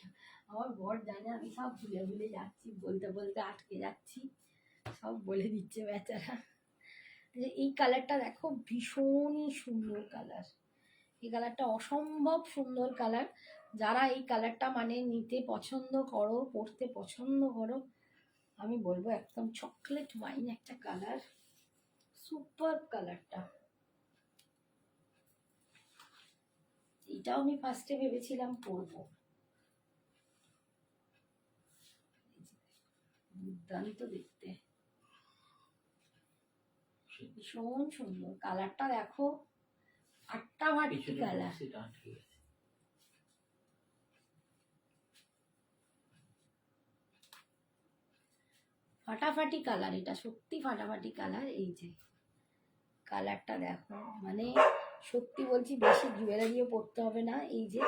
আমার বর জানে আমি সব ভুলে ভুলে যাচ্ছি, বলতে বলতে আটকে যাচ্ছি, সব বলে দিচ্ছে বেচারা। যে এই কালারটা দেখো ভীষণই সুন্দর কালার, এই কালারটা অসম্ভব সুন্দর কালার। যারা এই কালারটা মানে নিতে পছন্দ করো, পরতে পছন্দ করো, আমি বলবো একদম চকলেট ওয়াইন একটা কালার, সুপার কালারটা। এটাও আমি ফার্স্টে ভেবেছিলাম পরবো, দুর্দান্ত দেখতে, ভীষণ সুন্দর কালারটা দেখো, ফাটাফাটি কালার। ফাটাফাটি কালার, এটা সত্যি ফাটাফাটি কালার। এই যে কালারটা দেখো, মানে সত্যি বলছি বেশি জুয়েলারিও পরতে হবে না। এই যে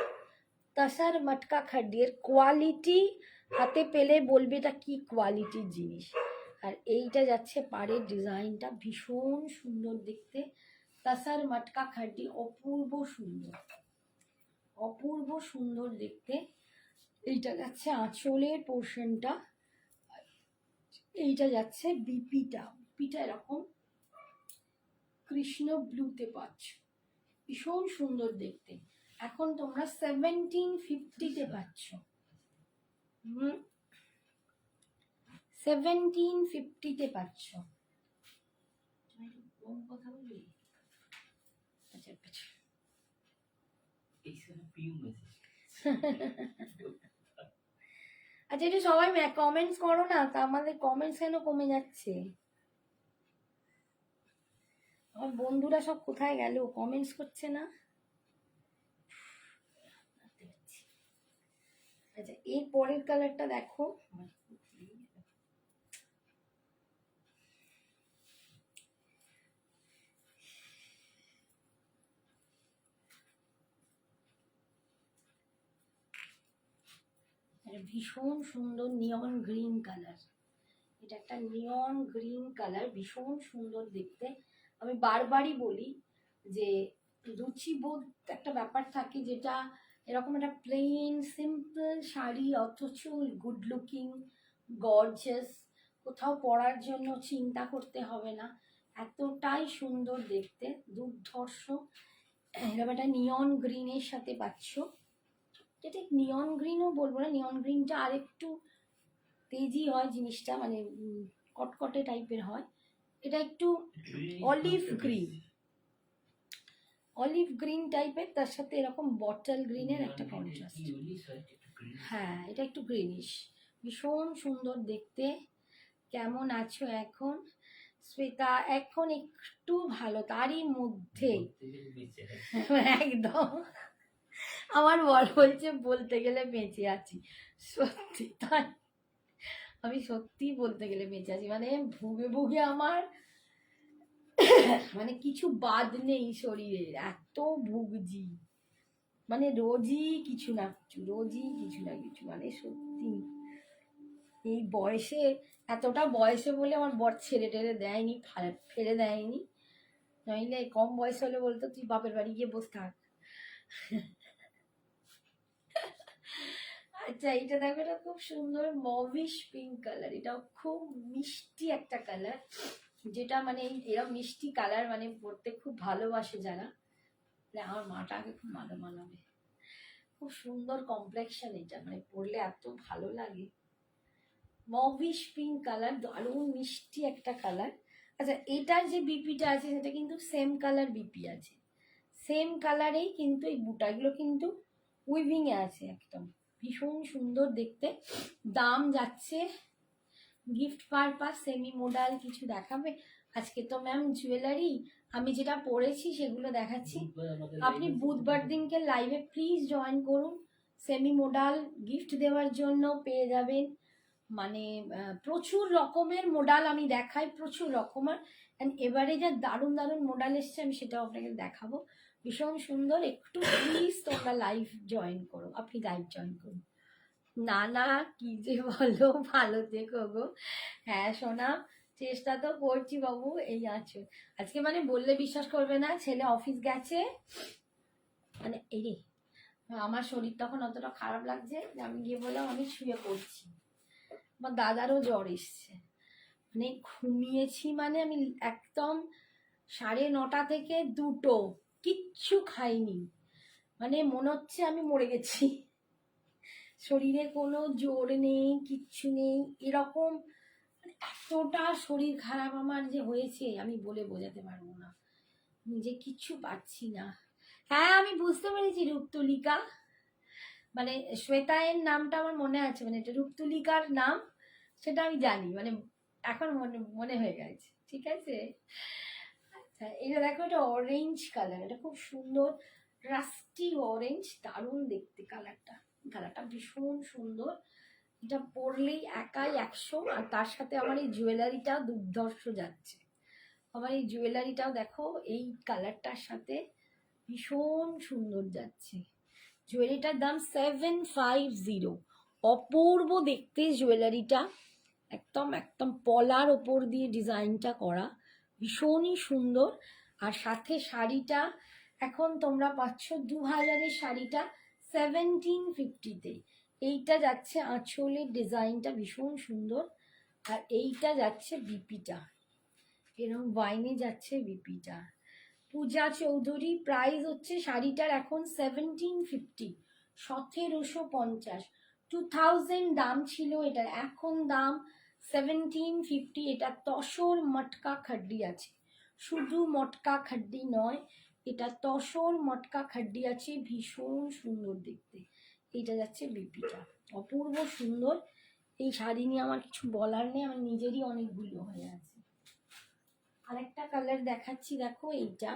তাসার মটকা খাড্ডির কোয়ালিটি হাতে পেলে বলবে এটা কি কোয়ালিটির জিনিস। আর এইটা যাচ্ছে পাড়ের ডিজাইনটা ভীষণ সুন্দর দেখতে, তাসার মটকা খাড্ডি, অপূর্ব সুন্দর, অপূর্ব সুন্দর দেখতে। এইটা যাচ্ছে আঁচলের পোর্শনটা, এইটা যাচ্ছে বিপিটা, বিপিটা এরকম কৃষ্ণ ব্লুতে পাচ্ছ, ভীষণ সুন্দর দেখতে। এখন তোমরা 1750-তে পাচ্ছ, 1750-তে পাচ্ছ। কোন কথা বলবি? আচ্ছা আচ্ছা আচ্ছা, একটু সবাই কমেন্টস করো না, তা আমাদের কমেন্টস কেন কমে যাচ্ছে? আমার বন্ধুরা সব কোথায় গেল, কমেন্টস করছে না। আচ্ছা, এর পরের কালারটা দেখো, ভীষণ সুন্দর নিয়ন গ্রিন কালার। এটা একটা নিয়ন গ্রিন কালার, ভীষণ সুন্দর দেখতে। আমি বারবারই বলি যে রুচিবোধ একটা ব্যাপার থাকে, যেটা এরকম একটা প্লেন সিম্পল শাড়ি অথচ গুড লুকিং গর্জিয়াস, কোথাও পরার জন্য চিন্তা করতে হবে না, এতটাই সুন্দর দেখতে, দুর্ধর্ষ। এরকম একটা নিয়ন গ্রিনের সাথে পাচ্ছ, এটা ঠিক নিয়ন গ্রিনও বলবো না, নিয়ন গ্রিনটা আরেকটু তেজি হয় জিনিসটা, মানে কটকটে টাইপের হয়। এটা একটু অলিভ গ্রিন, অলিভ গ্রিন টাইপের, তার সাথে এরকম বটল গ্রিনের একটা কন্ট্রাস্ট। হ্যাঁ, এটা একটু গ্রিনিশ, ভীষণ সুন্দর দেখতে। কেমন আছো এখন শ্বেতা? এখন একটু ভালো, তারই মধ্যে একদম আমার বর বলছে বলতে গেলে বেঁচে আছি, সত্যি তাই, আমি সত্যি বলতে গেলে বেঁচে আছি, মানে ভুগে ভুগে আমার মানে কিছু বাদ নেই শরীরের, এত ভুগছি, মানে রোজই কিছু না কিছু, রোজই কিছু না কিছু, মানে সত্যি এই বয়সে, এতটা বয়সে বলে আমার বর ছেড়ে টেড়ে দেয়নি, ফেলে দেয়নি, নইলে কম বয়স হলে বলতো তুই বাপের বাড়ি গিয়ে বসে থাক। আচ্ছা, এটা দেখো, এটা খুব সুন্দর মভিশ পিঙ্ক কালার, এটাও খুব মিষ্টি একটা কালার, যেটা মানে এরকম মিষ্টি কালার মানে পরতে খুব ভালোবাসে যারা, আমার মাটাকে খুব ভালো মানাবে, খুব সুন্দর কমপ্লেকশন, এটা মানে পরলে এত ভালো লাগে। মভিশ পিঙ্ক কালার, দারুণ মিষ্টি একটা কালার। আচ্ছা, এটার যে বিপিটা আছে সেটা কিন্তু সেম কালার বিপি আছে, সেম কালারেই কিন্তু এই বুটাগুলো কিন্তু উইভিংয়ে আছে একদম, ভীষণ সুন্দর দেখতে। দাম যাচ্ছে গিফট পারপাস সেমি মোডাল কিছু দেখাবে আজকে তো ম্যাম? জুয়েলারি আমি যেটা পরেছি সেগুলো দেখাচ্ছি। আপনি বুধবার দিনকে লাইভে প্লিজ জয়েন করুন, সেমি মোডাল গিফট দেওয়ার জন্য পেয়ে যাবেন। মানে প্রচুর রকমের মোডাল আমি দেখাই, প্রচুর রকমের। অ্যান্ড এবারে যা দারুণ দারুণ মোডাল এসছে আমি সেটাও আপনাকে দেখাবো, ভীষণ সুন্দর। একটু প্লিজ তোমরা লাইভ জয়েন করো, আপনি লাইভ জয়েন করুন। না না, কি যে বলো, ভালো থেকো গো। হ্যাঁ সোনা, চেষ্টা তো করছি বাবু। এই আছো আজকে, মানে বললে বিশ্বাস করবে না, ছেলে অফিস গেছে, মানে এই রে, আমার শরীর তখন অতটা খারাপ লাগছে যে আমি গিয়ে বললাম আমি শুয়ে পড়ছি। আমার দাদারও জ্বর এসছে, মানে ঘুমিয়েছি, মানে আমি একদম 9:30 থেকে 2টো কিচ্ছু খাইনি, মানে মনে হচ্ছে আমি মরে গেছি, শরীরে কোনো জোর নেই, কিচ্ছু নেই, এরকম। মানে এতটা শরীর খারাপ আমার যে হয়েছে আমি বলে বোঝাতে পারবো না, নিজে কিচ্ছু পাচ্ছি না। হ্যাঁ আমি বুঝতে পেরেছি রূপতুলিকা, মানে শ্বেতায়ের নামটা আমার মনে আছে, মানে এটা রূপতুলিকার নাম সেটা আমি জানি, মানে এখন মনে মনে হয়ে গেছে, ঠিক আছে। আচ্ছা এটা দেখো, এটা অরেঞ্জ কালার, এটা খুব সুন্দর, রাস্টি অরেঞ্জ, দারুণ দেখতে কালারটা, কালারটা ভীষণ সুন্দর। এটা পরলেই একাই 100, আর তার সাথে আমার এই জুয়েলারিটা দুর্ধর্ষ যাচ্ছে। আমার এই জুয়েলারিটাও দেখো এই কালারটার সাথে ভীষণ সুন্দর যাচ্ছে। জুয়েলারিটার দাম 750, অপূর্ব দেখতে জুয়েলারিটা, একদম একদম পলার ওপর দিয়ে ডিজাইনটা করা, ভীষণই সুন্দর। আর সাথে শাড়িটা এখন তোমরা পাচ্ছ 2000-এর শাড়িটা 1750-তে। এইটা যাচ্ছে আঁচলের ডিজাইনটা ভীষণ সুন্দর, আর এইটা যাচ্ছে বিপিটা, এরকম ওয়াইনে যাচ্ছে বিপিটা। পূজা চৌধুরী, প্রাইস হচ্ছে শাড়িটার এখন 1750, 1750, 2000 দাম ছিল এটার, এখন দাম 1750। এটা তসর মটকা খাড্ডি আছে, শুধু মটকা খাড্ডি নয়, এটা তসর মটকা খাড্ডি আছে, ভীষণ সুন্দর দেখতে। এইটা যাচ্ছে বিপিটা, অপূর্ব সুন্দর। এই শাড়ি নিয়ে আমার কিছু বলার নেই, আমার নিজেরই অনেকগুলো হয়ে আছে। আরেকটা কালার দেখাচ্ছি, দেখো এইটা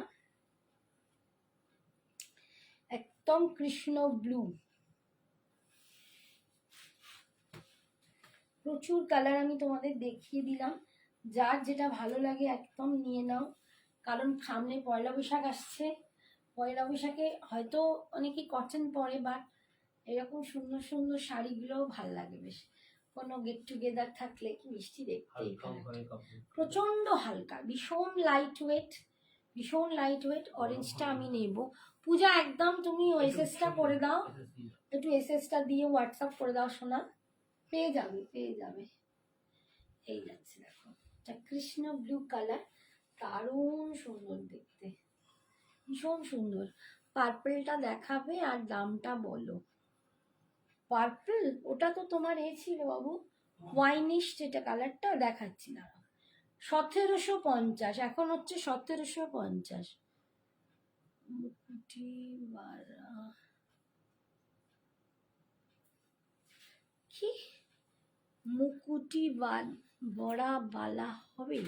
একদম কৃষ্ণ ব্লু, প্রচুর কালার আমি তোমাদের দেখিয়ে দিলাম, যার যেটা ভালো লাগে একদম নিয়ে নাও, কারণ সামনে পয়লা বৈশাখ আসছে। পয়লা বৈশাখে হয়তো অনেকে কটন পরে, বাট এরকম সুন্দর সুন্দর শাড়িগুলোও ভাল লাগে বেশ, কোনো গেট টুগেদার থাকলে কি মিষ্টি দেখতে। প্রচন্ড হালকা, ভীষণ লাইট ওয়েট, ভীষণ লাইট ওয়েট। অরেঞ্জটা আমি নেব। পূজা একদম তুমি এসএসটা করে দাও, একটু এসএসটা দিয়ে হোয়াটসঅ্যাপ করে দাও শোনা, পেয়ে যাবে পেয়ে যাবে। এই যাচ্ছে দেখো, এটা কৃষ্ণ ব্লু কালার, দারুণ সুন্দর দেখতে, ভীষণ সুন্দর। পার্পেলটা দেখাবে আর দামটা বলো। পার্পল ওটা তো তোমার এ ছিল বাবু, ওয়াইনিশ যেটা কালারটা দেখাচ্ছি না, 1750, এখন হচ্ছে 1750। মুকুটি বালা, কি মুকুটি বড়া বালা হবে,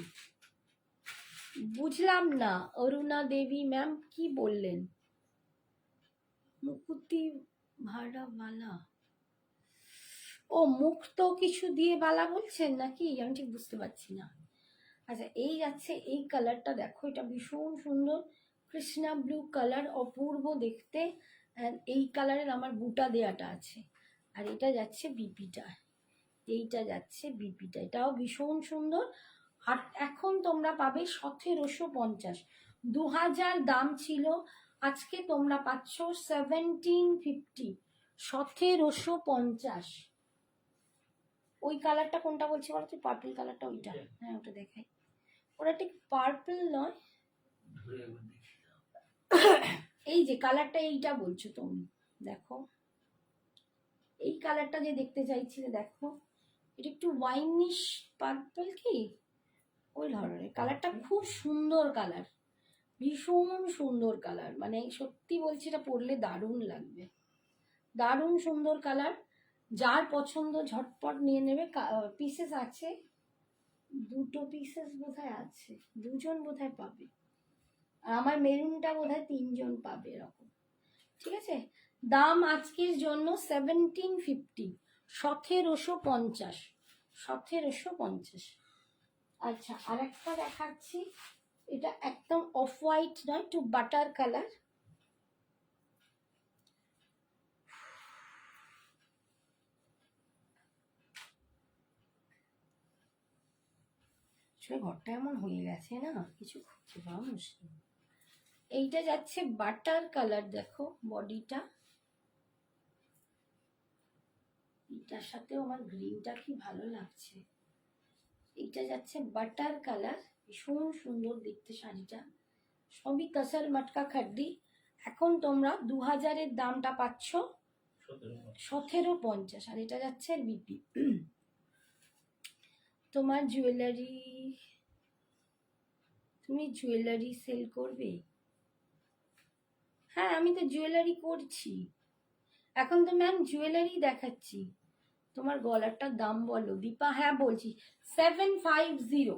বুঝলাম না। অরুণা দেবী ম্যাম কি বললেন? মুকুতি ভাড়া বালা, ও মুখ তো কিছু দিয়ে বালা বলছেন নাকি, আমি ঠিক বুঝতে পারছি না। আচ্ছা এই যাচ্ছে এই কালারটা দেখো, এটা ভীষণ সুন্দর, কৃষ্ণা ব্লু কালার, অপূর্ব দেখতে। এই কালারের আমার বুটা দেয়াটা আছে, আর এটা যাচ্ছে বিপিটা, এইটা যাচ্ছে বিপিটা, এটাও ভীষণ সুন্দর। আর এখন তোমরা পাবে 1750, 2000 দাম ছিল, আজকে তোমরা পাচ্ছ 1750, 1750। ওই কালারটা কোনটা বলছি বলো তো, পার্পল কালারটা ওইটা, হ্যাঁ ওটা দেখাই, ওটা ঠিক পার্পল নয়, এই যে কালারটা এইটা বলছো তুমি, দেখো এই কালারটা যে দেখতে চাইছিলে, দেখো এটা একটু ওয়াইনিশ পার্পল কি ওই ধরনের কালারটা, খুব সুন্দর কালার, ভীষণ সুন্দর কালার, মানে সত্যি বলছি এটা পরলে দারুণ লাগবে, দারুণ সুন্দর কালার। যার পছন্দ ঝটপট নিয়ে নেবে। পিসেস আছে, 2টো পিসেস বোধহয় আছে, 2জন বোধহয় পাবে, আর আমার মেরুনটা বোধহয় 3জন পাবে এরকম। ঠিক আছে, দাম আজকের জন্য 1750, 1750, 1750। আচ্ছা, আর একটা দেখাচ্ছি, এটা একদম অফ হোয়াইট নয়, একটু বাটার কালার। আসলে ঘরটা এমন হয়ে গেছে না, কিছু খুঁজে পাওয়া মুশকিল। এইটা যাচ্ছে বাটার কালার, দেখো বডিটা, এটার সাথেও আমার গ্রিনটা কি ভালো লাগছে। এইটা যাচ্ছে বাটার কালার, ভীষণ সুন্দর দেখতে শাড়িটা, সবই কাসার মাটকা খাড্ডি। এখন তোমরা 2000-এর দামটা পাচ্ছ 1750, আর এটা যাচ্ছে বিপি। তোমার জুয়েলারি, তুমি জুয়েলারি সেল করবে? হ্যাঁ, আমি তো জুয়েলারি করছি এখন, তো ম্যাম জুয়েলারি দেখাচ্ছি। তোমার গলারটার দাম বলো দীপা। হ্যাঁ বলছি, 750,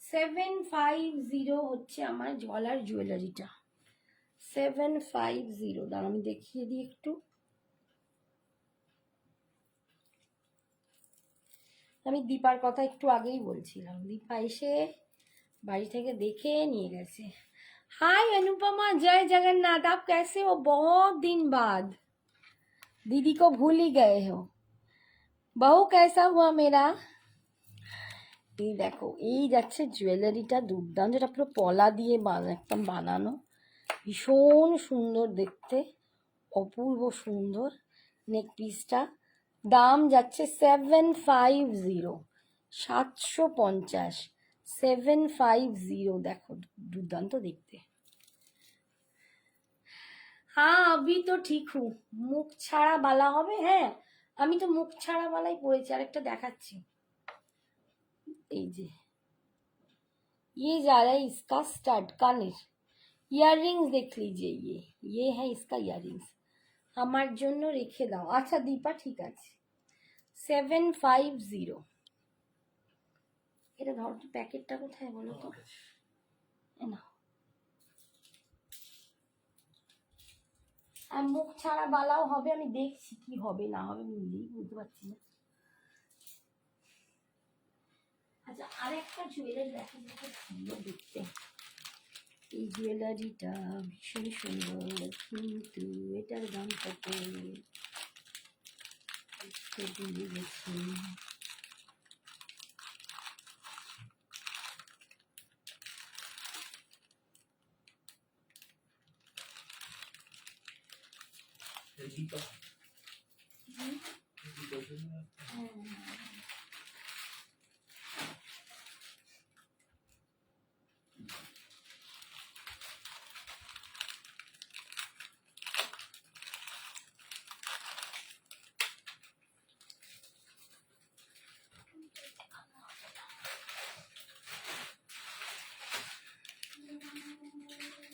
750 হচ্ছে আমার গলার জুয়েলারিটা, 750। দাঁড়া আমি দেখিয়ে দিই একটু। আমি দীপার কথা একটু আগেই বলছিলাম, দীপা এসে বাড়ি থেকে দেখে নিয়ে গেছে। हाय अनुपमा, जय जगन्नाथ, आप कैसे हो? बहुत दिन बाद, दीदी को भूल ही गए हो। बहू कैसा हुआ मेरा? এই দেখো, এই যাচ্ছে জুয়েলারিটা, দুর্দান্ত, এটা পুরো পলা দিয়ে একদম বানানো, ভীষণ সুন্দর দেখতে, অপূর্ব সুন্দর নেক পিসটা। দাম যাচ্ছে 750, 750, 750। দেখো দুর্দান্ত দেখতে। হ্যাঁ अभी तो ठीक हूँ, মুখ ছাড়া বালা হবে। হ্যাঁ, আমি তো মুখ ছাড়া বালাই পরেছি। আরেকটা দেখাচ্ছি, এই যে ये जा रहा है इसका स्टार्ट काনের ইয়াররিংস, देख लीजिए, ये है इसका ইয়াররিংস। আমার জন্য রেখে দাও। আচ্ছা দীপা, ঠিক আছে, 750। এটা ধরো তো, প্যাকেটটা কোথায় বলো তো, না আর মুখ ছাড়া বালাও হবে, আমি দেখছি কি হবে না হবে, আমি নিজেই বুঝতে পারছি না। আচ্ছা, আরেকটা জুয়েলারি দেখা যাচ্ছে, সুন্দর দেখতে, এই জুয়েলারিটা ভীষণ সুন্দর, কিন্তু এটার দাম কত ভুলে গেছি।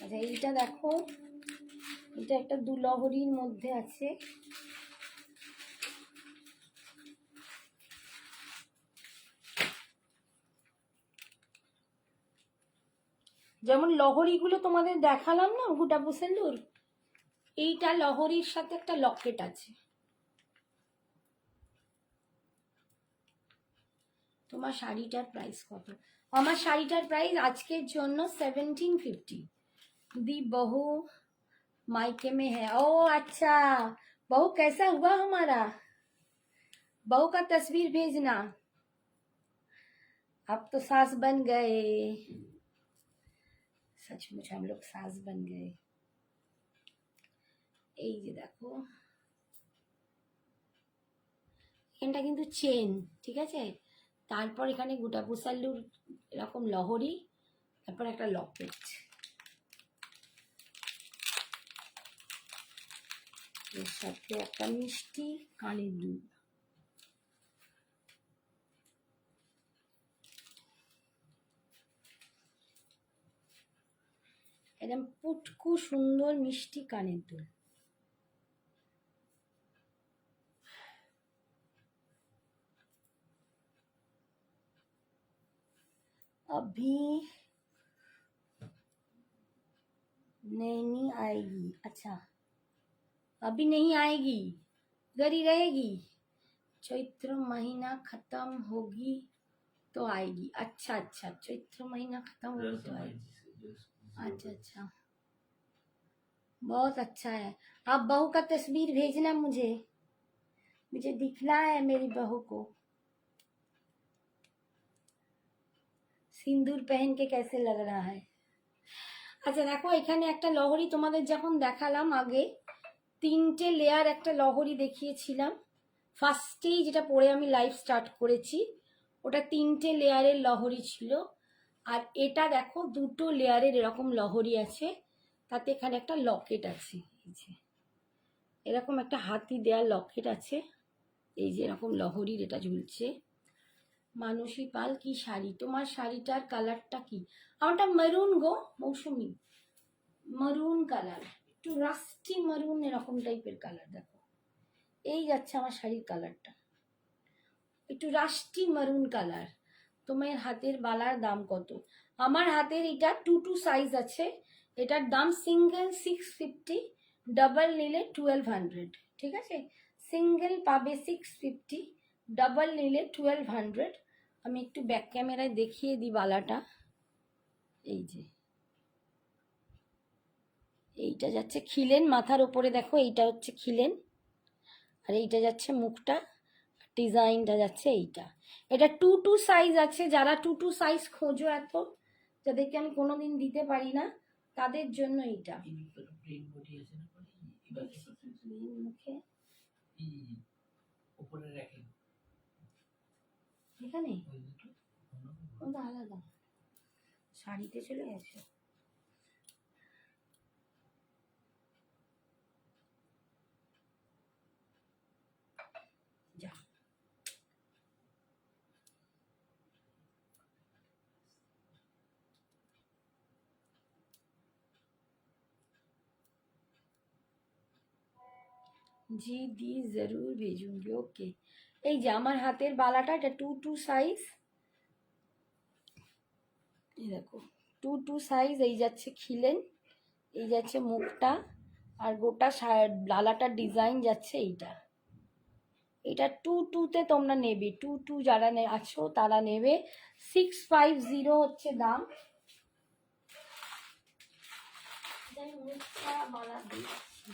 আচ্ছা, এইটা দেখো, এটা একটা দুলহরির মধ্যে আছে, যেমন লহরিগুলো তোমাদের দেখালাম না, গুটাবু সেলুর, এইটা লহরির সাথে একটা লকেট আছে। তোমার শাড়িটার প্রাইস কত? আমার শাড়িটার প্রাইস আজকের জন্য 1750। दी बहू मायके में है। ओ अच्छा, बहू कैसा हुआ हमारा? बहू का तस्वीर भेजना। अब तो सास बन गए, सचमुच हम लोग सास बन गए। এই যে দেখো, এখানটা কিন্তু চেন, ঠিক আছে, তারপর এখানে গুটাবু সাল্লুর এরকম লহরি, তারপর একটা লকেট, এর সাথে একটা মিষ্টি কানের দুল। এরকম পুটকু সুন্দর মিষ্টি কানের দুল। अभी नहीं आएगी, अच्छा अभी नहीं आएगी, इधर ही रहेगी, चैत्र महीना खत्म होगी तो आएगी। अच्छा अच्छा, चैत्र महीना खत्म होगी तो आएगी। अच्छा अच्छा, बहुत अच्छा है। आप बहू का तस्वीर भेजना मुझे दिखना है मेरी बहू को। সিন্দুর पहन के कैसे लग रहा है। আচ্ছা দেখো, এখানে একটা লহরি তোমাদের যখন দেখালাম আগে, 3টে লেয়ার একটা লহরি দেখিয়েছিলাম ফার্স্টেই, যেটা পরে আমি লাইভ স্টার্ট করেছি, ওটা 3টে লেয়ারের লহরি ছিল। আর এটা দেখো 2টো লেয়ারের এরকম লহরি আছে, তাতে এখানে একটা লকেট আছে, এই যে এরকম একটা হাতি দেয়া লকেট আছে, এই যে এরকম লহরির এটা ঝুলছে। মানসী পাল, কি শাড়ি তোমার? শাড়িটার কালারটা কি? আমারটা মেরুন গো মৌসুমি, মারুন কালার, একটু রাস্টি মারুন এরকম টাইপের কালার। দেখো এই যাচ্ছে আমার শাড়ির কালারটা, একটু রাস্টি মারুন কালার। তোমার হাতের বালার দাম কত? আমার হাতের এটা 2 সাইজ আছে, এটার দাম সিঙ্গেল 650, ডাবল নিলে 1200। ঠিক আছে, সিঙ্গেল পাবে 650, ডাবল নিলে 1200। আমি একটু ব্যাক ক্যামেরায় দেখিয়ে দিই বালাটা। এই যে এইটা যাচ্ছে খিলেন মাথার ওপরে, দেখো এইটা হচ্ছে খিলেন, আর এইটা যাচ্ছে মুখটা, ডিজাইনটা যাচ্ছে এইটা। এটা 2 সাইজ আছে, যারা 2 সাইজ খোঁজো এত, যাদেরকে আমি কোনোদিন দিতে পারি না, তাদের জন্য এইটা। মুখে এখানে আলাদা শাড়িতে চলে গেছে। যা জি দি জরুর ভেজুঙ্গি, ওকে। এই যে আমার হাতের বালাটা, এটা 2 সাইজ, এই দেখো 2 সাইজ। এই যাচ্ছে খিলেন, এই যাচ্ছে মুখটা, আর গোটা বালাটার ডিজাইন যাচ্ছে এইটা। এটা 2 তোমরা নেবে, 2 যারা আছো তারা নেবে। 650 হচ্ছে দাম। মুখ ছাড়া বালা দিচ্ছি,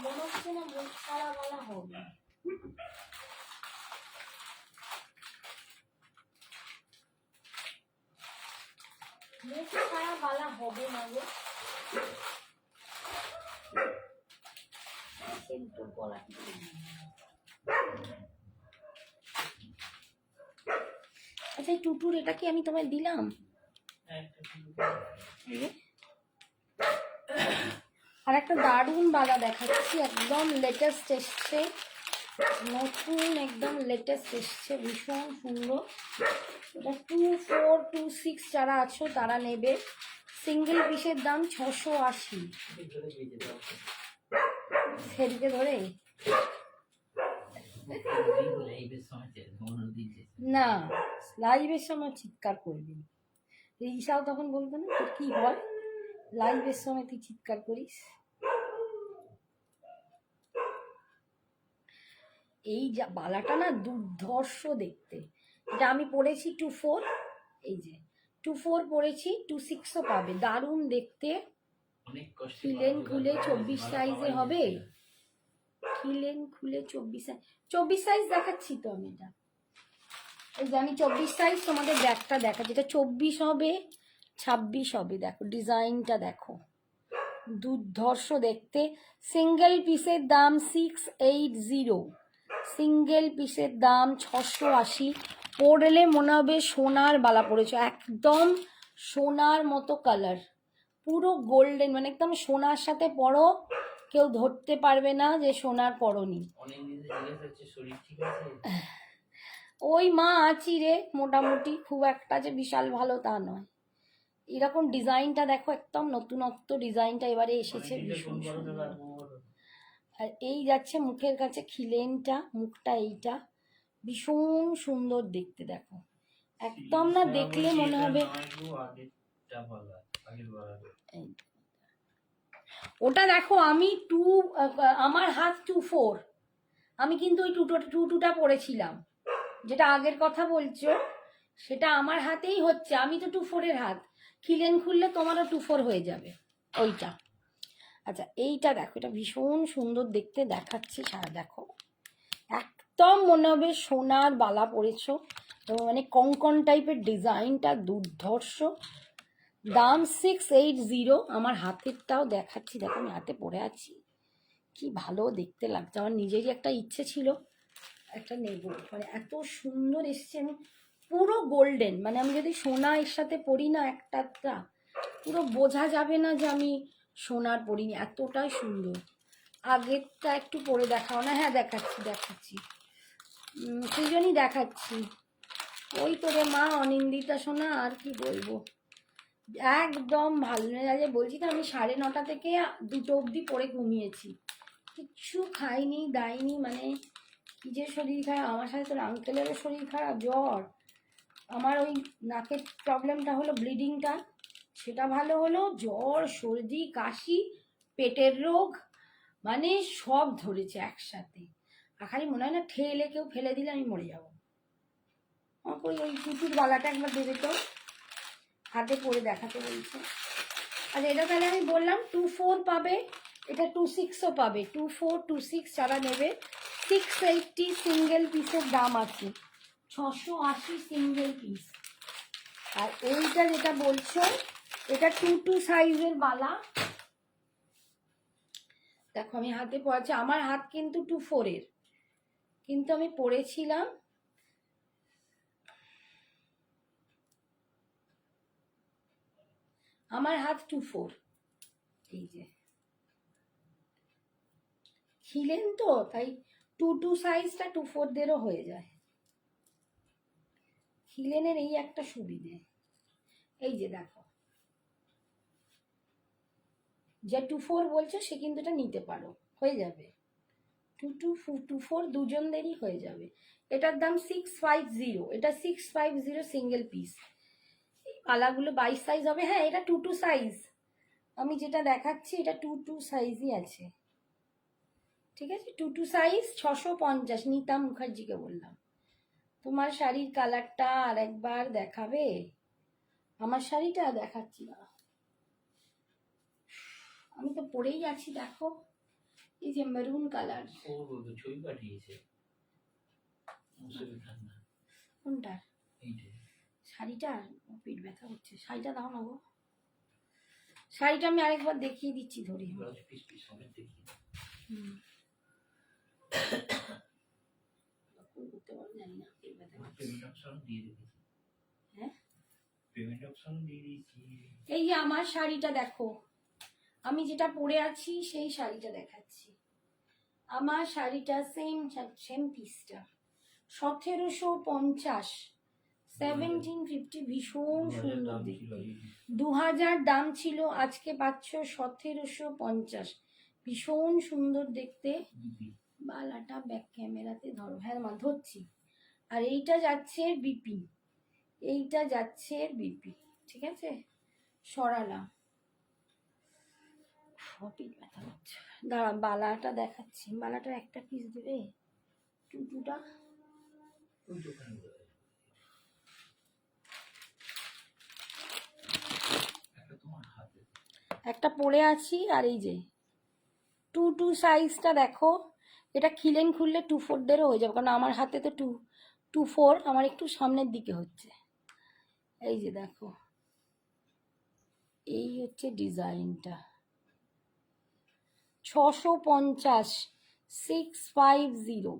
মনে হচ্ছে না মুখ ছাড়া বালা হবে। মুখ ছাড়া বালা হবে না গো, গলা আচ্ছা এই টুটুর এটা কি আমি তোমায় দিলাম? আর একটা দারুণ বালা দেখাচ্ছি, একদম লেটেস্ট এসছে, নতুন একদম লেটেস্ট এসছে, ভীষণ সুন্দর। এটা 24, 26 যারা আছো তারা নেবে। সিঙ্গেল পিসের দাম 680। সেদিকে ধরে না, লাইভের সময় চিৎকার করবি, রিসাও তখন বলবে না তোর কি হয়, লাইভের সময় তুই চিৎকার করিস। এই যা বালাটা না দুর্ধর্ষ দেখতে। এটা আমি পরেছি 24, এই যে 24 পরেছি, 26ও পাবে, দারুণ দেখতে। খিলেন খুলে 24 সাইজে হবে, খিলেন খুলে 24 সাইজ দেখাচ্ছি তো আমি। এটা এই যে আমি 24 সাইজ তোমাদের ব্যাগটা দেখা, যেটা 24 হবে 26 হবে। দেখো ডিজাইনটা দেখো, দুর্ধর্ষ দেখতে। সিঙ্গেল পিসের দাম 680, সিঙ্গেল পিসের দাম 680। পরলে মনে হবে সোনার বালা পরেছো, একদম সোনার মতো কালার, পুরো গোল্ডেন, মানে একদম সোনার সাথে পরো, কেউ ধরতে পারবে না যে সোনার পরনি। ওই মা আছি রে, মোটামুটি, খুব একটা যে বিশাল ভালো তা নয়। এরকম ডিজাইনটা দেখো, একদম নতুনত্ব ডিজাইনটা এবারে এসেছে, অনেক দিন ভীষণ ফোন করো সুন্দর। দাদা, তোমার আর এই যাচ্ছে মুখের কাছে খিলেনটা, মুখটা এইটা ভীষণ সুন্দর দেখতে, দেখো একদম না দেখলে মনে হবে। এই, ওটা দেখো আমি আমার হাত 2-4, আমি কিন্তু ওই 2-2টা পড়েছিলাম, যেটা আগের কথা বলছো সেটা আমার হাতেই হচ্ছে, আমি তো 2-4-এর হাত, খিলেন খুললে তোমারও 2-4 হয়ে যাবে ওইটা। আচ্ছা এইটা দেখো, এটা ভীষণ সুন্দর দেখতে দেখাচ্ছি, দেখো একদম মনে হবে সোনার বালা পরেছো, এবং মানে কঙ্কন টাইপের ডিজাইনটা দুর্ধর্ষ। দাম 680। আমার হাতেরটাও দেখাচ্ছি, দেখো আমি হাতে পরে আছি, কি ভালো দেখতে লাগছে। আমার নিজেরই একটা ইচ্ছে ছিল একটা নেব, মানে এত সুন্দর এসছে, আমি পুরো গোল্ডেন, মানে আমি যদি সোনা এর সাথে পরি না একটা পুরো বোঝা যাবে না যে আমি সোনার পরিনি, এতটাই সুন্দর। আগেরটা একটু পরে দেখাও না। হ্যাঁ দেখাচ্ছি দেখাচ্ছি, সেই জন্যই দেখাচ্ছি। ওই তোরে মা অনিন্দিতা সোনা, আর কি বলবো, একদম ভালো লাগে। বলছি তো আমি 9:30 থেকে 2টো অবধি পরে ঘুমিয়েছি, কিচ্ছু খাইনি দাইনি, মানে কি যে শরীর খারাপ। আমার সাথে তোর আঙ্কেলেরও শরীর খারাপ, জ্বর, আমার ওই নাকের প্রবলেমটা হলো, ব্লিডিংটা, সেটা ভালো হলো, জ্বর সর্দি কাশি পেটের রোগ, মানে সব ধরেছে একসাথে। আর খালি মনে হয় না ঠেলে কেউ ফেলে দিলে আমি মরে যাবো। আমাকে ওই কুচুর বালাটা একবার দেবে তো, হাতে পরে দেখাতে বলছে। আর এটা তাহলে আমি বললাম 2-4 পাবে, এটা 2-6ও পাবে, 2-4 2-6 যারা নেবে। 680 সিঙ্গেল পিসের দাম আছে, 680 সিঙ্গেল পিস। আর এইটা যেটা বলছো এটা 2-2 সাইজের বালা, দেখো আমি হাতে পড়েছি, আমার হাত কিন্তু 2-4-এর, কিন্তু আমি পড়েছিলাম আমার হাত 2-4। এই যে খিলেন তো, তাই 2-2 সাইজটা 2-4দেরও হয়ে যায়। খিলেনের এই একটা সুবিধে, এই যে দেখো, যে 2-4 বলছো সে কিন্তু এটা নিতে পারো, হয়ে যাবে 2-2 দুজনদেরই হয়ে যাবে। এটার দাম 650, এটা 650 সিঙ্গেল পিস। পালাগুলো 22 সাইজ হবে। হ্যাঁ এটা 2-2 সাইজ, আমি যেটা দেখাচ্ছি এটা 2-2 সাইজই আছে, ঠিক আছে। 2-2 সাইজ 650, নীতা মুখার্জিকে বললাম। তোমার শাড়ির কালারটা আর একবার দেখাবে? আমার শাড়িটা দেখাচ্ছি না, আমি তো পরেই আছি, দেখো এই যে মেরুন কালার। ছবি পাঠিয়েছে কোনটা? শাড়িটা, পেট ব্যথা হচ্ছে, শাড়িটা দাও না গো, শাড়িটা আমি আরেকবার দেখিয়ে দিচ্ছি ধরে। হ্যাঁ এই যে আমার শাড়িটা দেখো, আমি যেটা পরে আছি সেই শাড়িটা দেখাচ্ছি। আমার শাড়িটা সেম পিসটা 1750, 1750, ভীষণ সুন্দর দেখতে। 2000 দাম ছিল, আজকে পাচ্ছ 1750, ভীষণ সুন্দর দেখতে। বালাটা ব্যাক ক্যামেরাতে ধরো, হ্যাঁ মা ধরছি। আর এইটা যাচ্ছে বিপি, এইটা যাচ্ছে বিপি, ঠিক আছে, সরালাম। সবই ব্যথা হচ্ছে, দাঁড়া বালাটা দেখাচ্ছি, বালাটা একটা পিস দেবে, টুটুটা। একটা পরে আছি, আর এই যে 2-2 সাইজটা দেখো, এটা খিলেন খুললে 2-4দেরও হয়ে যাবে, কারণ আমার হাতে তো 2-4, আমার একটু সামনের দিকে হচ্ছে। এই যে দেখো, এই হচ্ছে ডিজাইনটা, 650, 650,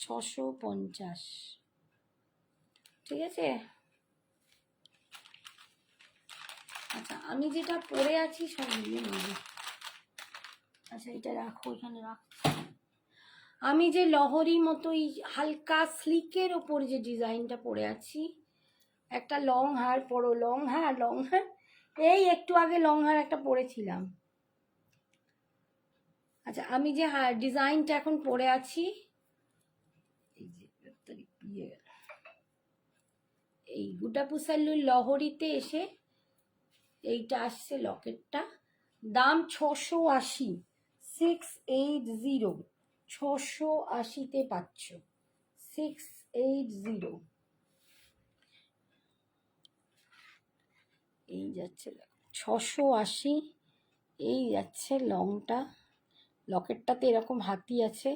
650, ঠিক আছে। আচ্ছা আমি যেটা পরে আছি সব নিয়ে নেব। আচ্ছা এটা রাখো, এখানে রাখছি। আমি যে লহরি মতো এই হালকা স্লিকের ওপর যে ডিজাইনটা পরে আছি, একটা লং হার পরো, লং হার এই একটু আগে লং হার একটা পরেছিলাম। আচ্ছা, আমি যে ডিজাইনটা এখন পরে আছি, এই যে এই গুটাপুসাল্লুর লহরিতে এসে এইটা আসছে লকেটটা, দাম 680, 680, 680-তে পাচ্ছ, 680। এই যাচ্ছে 680, এই যাচ্ছে লংটা। লকেটটাতে এরকম হাতি আছে,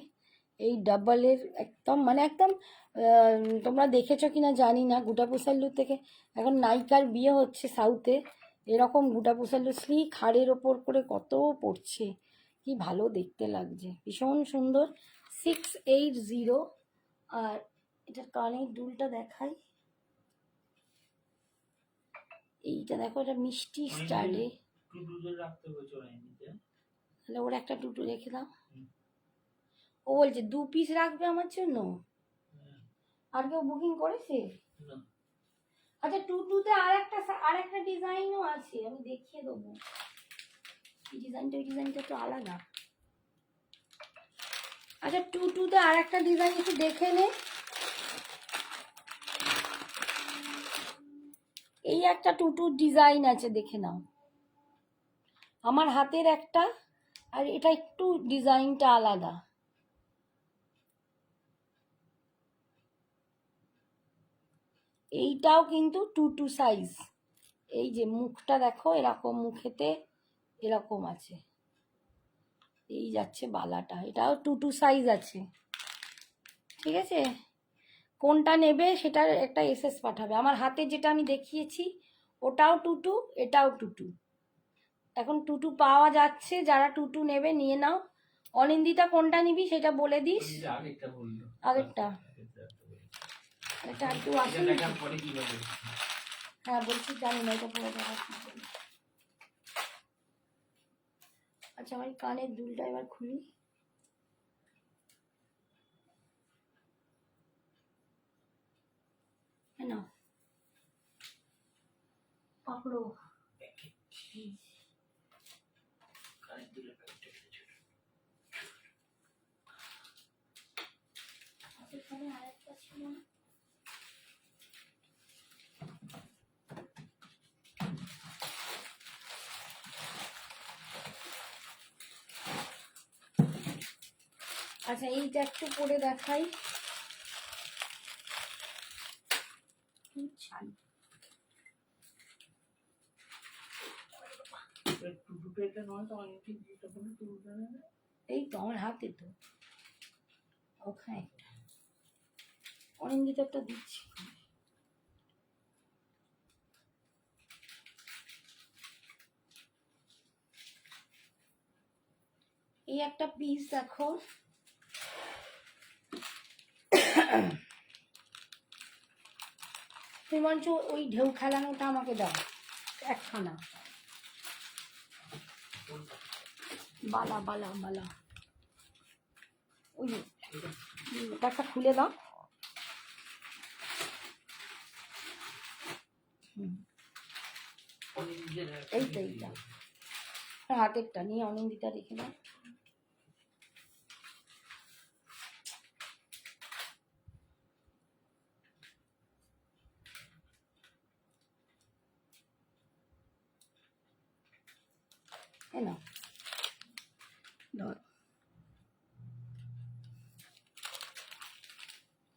এই ডাবলের একদম মানে একদম তোমরা দেখেছো কিনা জানি না, গুটাপুসাল্লু থেকে এখন নায়িকার বিয়ে হচ্ছে সাউথে, এরকম গুটাপুসাল্লু স্লিক হাড়ের ওপর করে কত পড়ছে, কি ভালো দেখতে লাগছে, ভীষণ সুন্দর। 680। আর এটার কানের দুলটা দেখাই, এইটা দেখো, এটা মিষ্টি স্টাইলে। রাখতে হয়েছে তাহলে ওর একটা টুটু রেখে দাও। ও বলছে 2 পিস রাখবে আমার জন্য। আর কেউ বুকিং করেছে? আচ্ছা, টুটুতে আর একটা ডিজাইনও আছে, আমি দেখিয়ে দেবো। এই ডিজাইনটা, ওই ডিজাইনটা তো আলাদা। আচ্ছা, টুটুতে আর একটা ডিজাইন একটু দেখে নে। এই একটা টুটুর ডিজাইন আছে, দেখে নাও। আমার হাতের একটা, আর এটা একটু ডিজাইনটা আলাদা। এইটাও কিন্তু 2 সাইজ। এই যে মুখটা দেখো, এরকম মুখেতে এরকম আছে, এই যাচ্ছে বালাটা, এটাও 2 সাইজ আছে। ঠিক আছে, কোনটা নেবে সেটার একটা এসএস পাঠাবে। আমার হাতে যেটা আমি দেখিয়েছি ওটাও 2, এটাও 2। এখন 2 পাওয়া যাচ্ছে, যারা 2 নেবে নিয়ে নাও। অনিন্দিতা কোনটা নিবি সেটা বলে দিস। আগেরটা এটা একটু আসে। হ্যাঁ বলছি, জানি না এটা পরে দেখা। আচ্ছা, আমার কানের দুলটা এবার খুলি। না পাকড়ো, এখানে আরেকটা ছিল না? আচ্ছা, এইটা একটু পরে দেখাই। এই তো আমার হাতে তো ওখানে একটা অনিন্দিতাটা দিচ্ছি। এই একটা পিস দেখো, হিমাংশু ওই ঢেউ খেলানোটা আমাকে দাও একখানা। বালা বালা বালা, ওই একটা খুলে দাও। এই তো এইটা হাতেরটা নিয়ে অনিন্দিতা রেখে দাও। না ধর,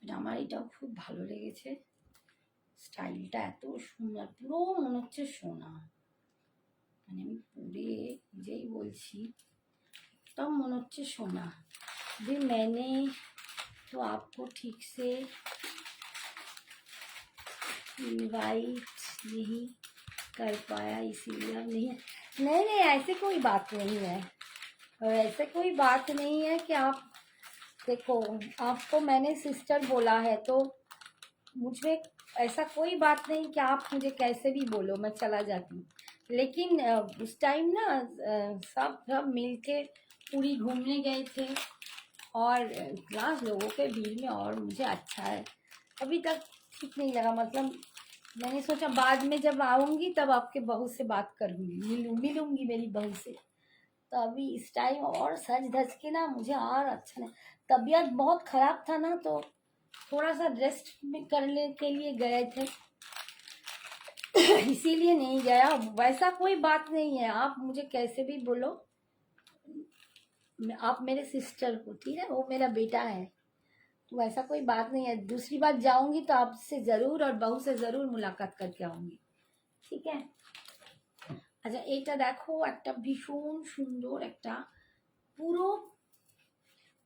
আমার এটাও খুব ভালো লেগেছে, স্টাইলটা এত সুন্দর, পুরো মনে হচ্ছে সোনা। মানে আমি পরে যেই বলছি एकदम মনে হচ্ছে সোনা। যে मैंने तो आपको ठीक से इनवाइट नहीं कर पाया इसीलिए अब नहीं। नहीं ऐसे कोई बात नहीं है, ऐसे कोई बात नहीं है कि आप देखो, आपको मैंने सिस्टर बोला है तो मुझे ऐसा कोई बात नहीं कि आप मुझे कैसे भी बोलो, मैं चला जाती। लेकिन उस टाइम ना सब मिल के पूरी घूमने गए थे और क्लास लोगों के भीड़ में, और मुझे अच्छा है, अभी तक ठीक नहीं लगा, मतलब मैंने सोचा बाद में जब आऊंगी तब आपके बहू से बात करूंगी, मिलूंगी मेरी बहू से। तो अभी इस टाइम और सज धज के ना मुझे और अच्छा नहीं, तबीयत बहुत खराब था ना, तो थोड़ा सा रेस्ट भी करने के लिए गए थे इसीलिए नहीं गया। वैसा कोई बात नहीं है, आप मुझे कैसे भी बोलो, आप मेरे सिस्टर को, ठीक है, वो मेरा बेटा है, तो ऐसा कोई बात नहीं है। दूसरी बार जाऊंगी तो आपसे जरूर और बहू से जरूर मुलाकात करके आऊंगी, ठीक है। আচ্ছা এইটা দেখো, একটা ভীষণ সুন্দর একটা পুরো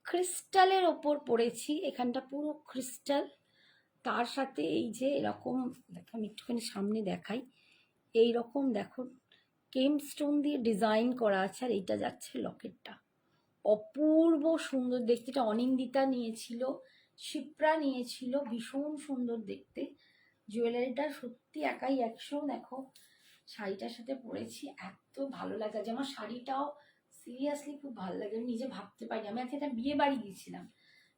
ক্রিস্টালের ওপর পড়েছি, এখানটা পুরো ক্রিস্টাল, তার সাথে এই যে এরকম দেখো, আমি একটুখানি সামনে দেখাই, এই রকম দেখো কেম স্টোন দিয়ে ডিজাইন করা আছে, আর এইটা যাচ্ছে লকেটটা, অপূর্ব সুন্দর দেখতে। এটা অনিন্দিতা নিয়েছিল, শিপ্রা নিয়েছিল, ভীষণ সুন্দর দেখতে জুয়েলারিটা, সত্যি একাই একশো। দেখো শাড়িটার সাথে পরেছি, এত ভালো লাগে, যে আমার শাড়িটাও সিরিয়াসলি খুব ভালো লাগে, আমি নিজে ভাবতে পারি। আমি আজকে একটা বিয়ে বাড়ি গিয়েছিলাম,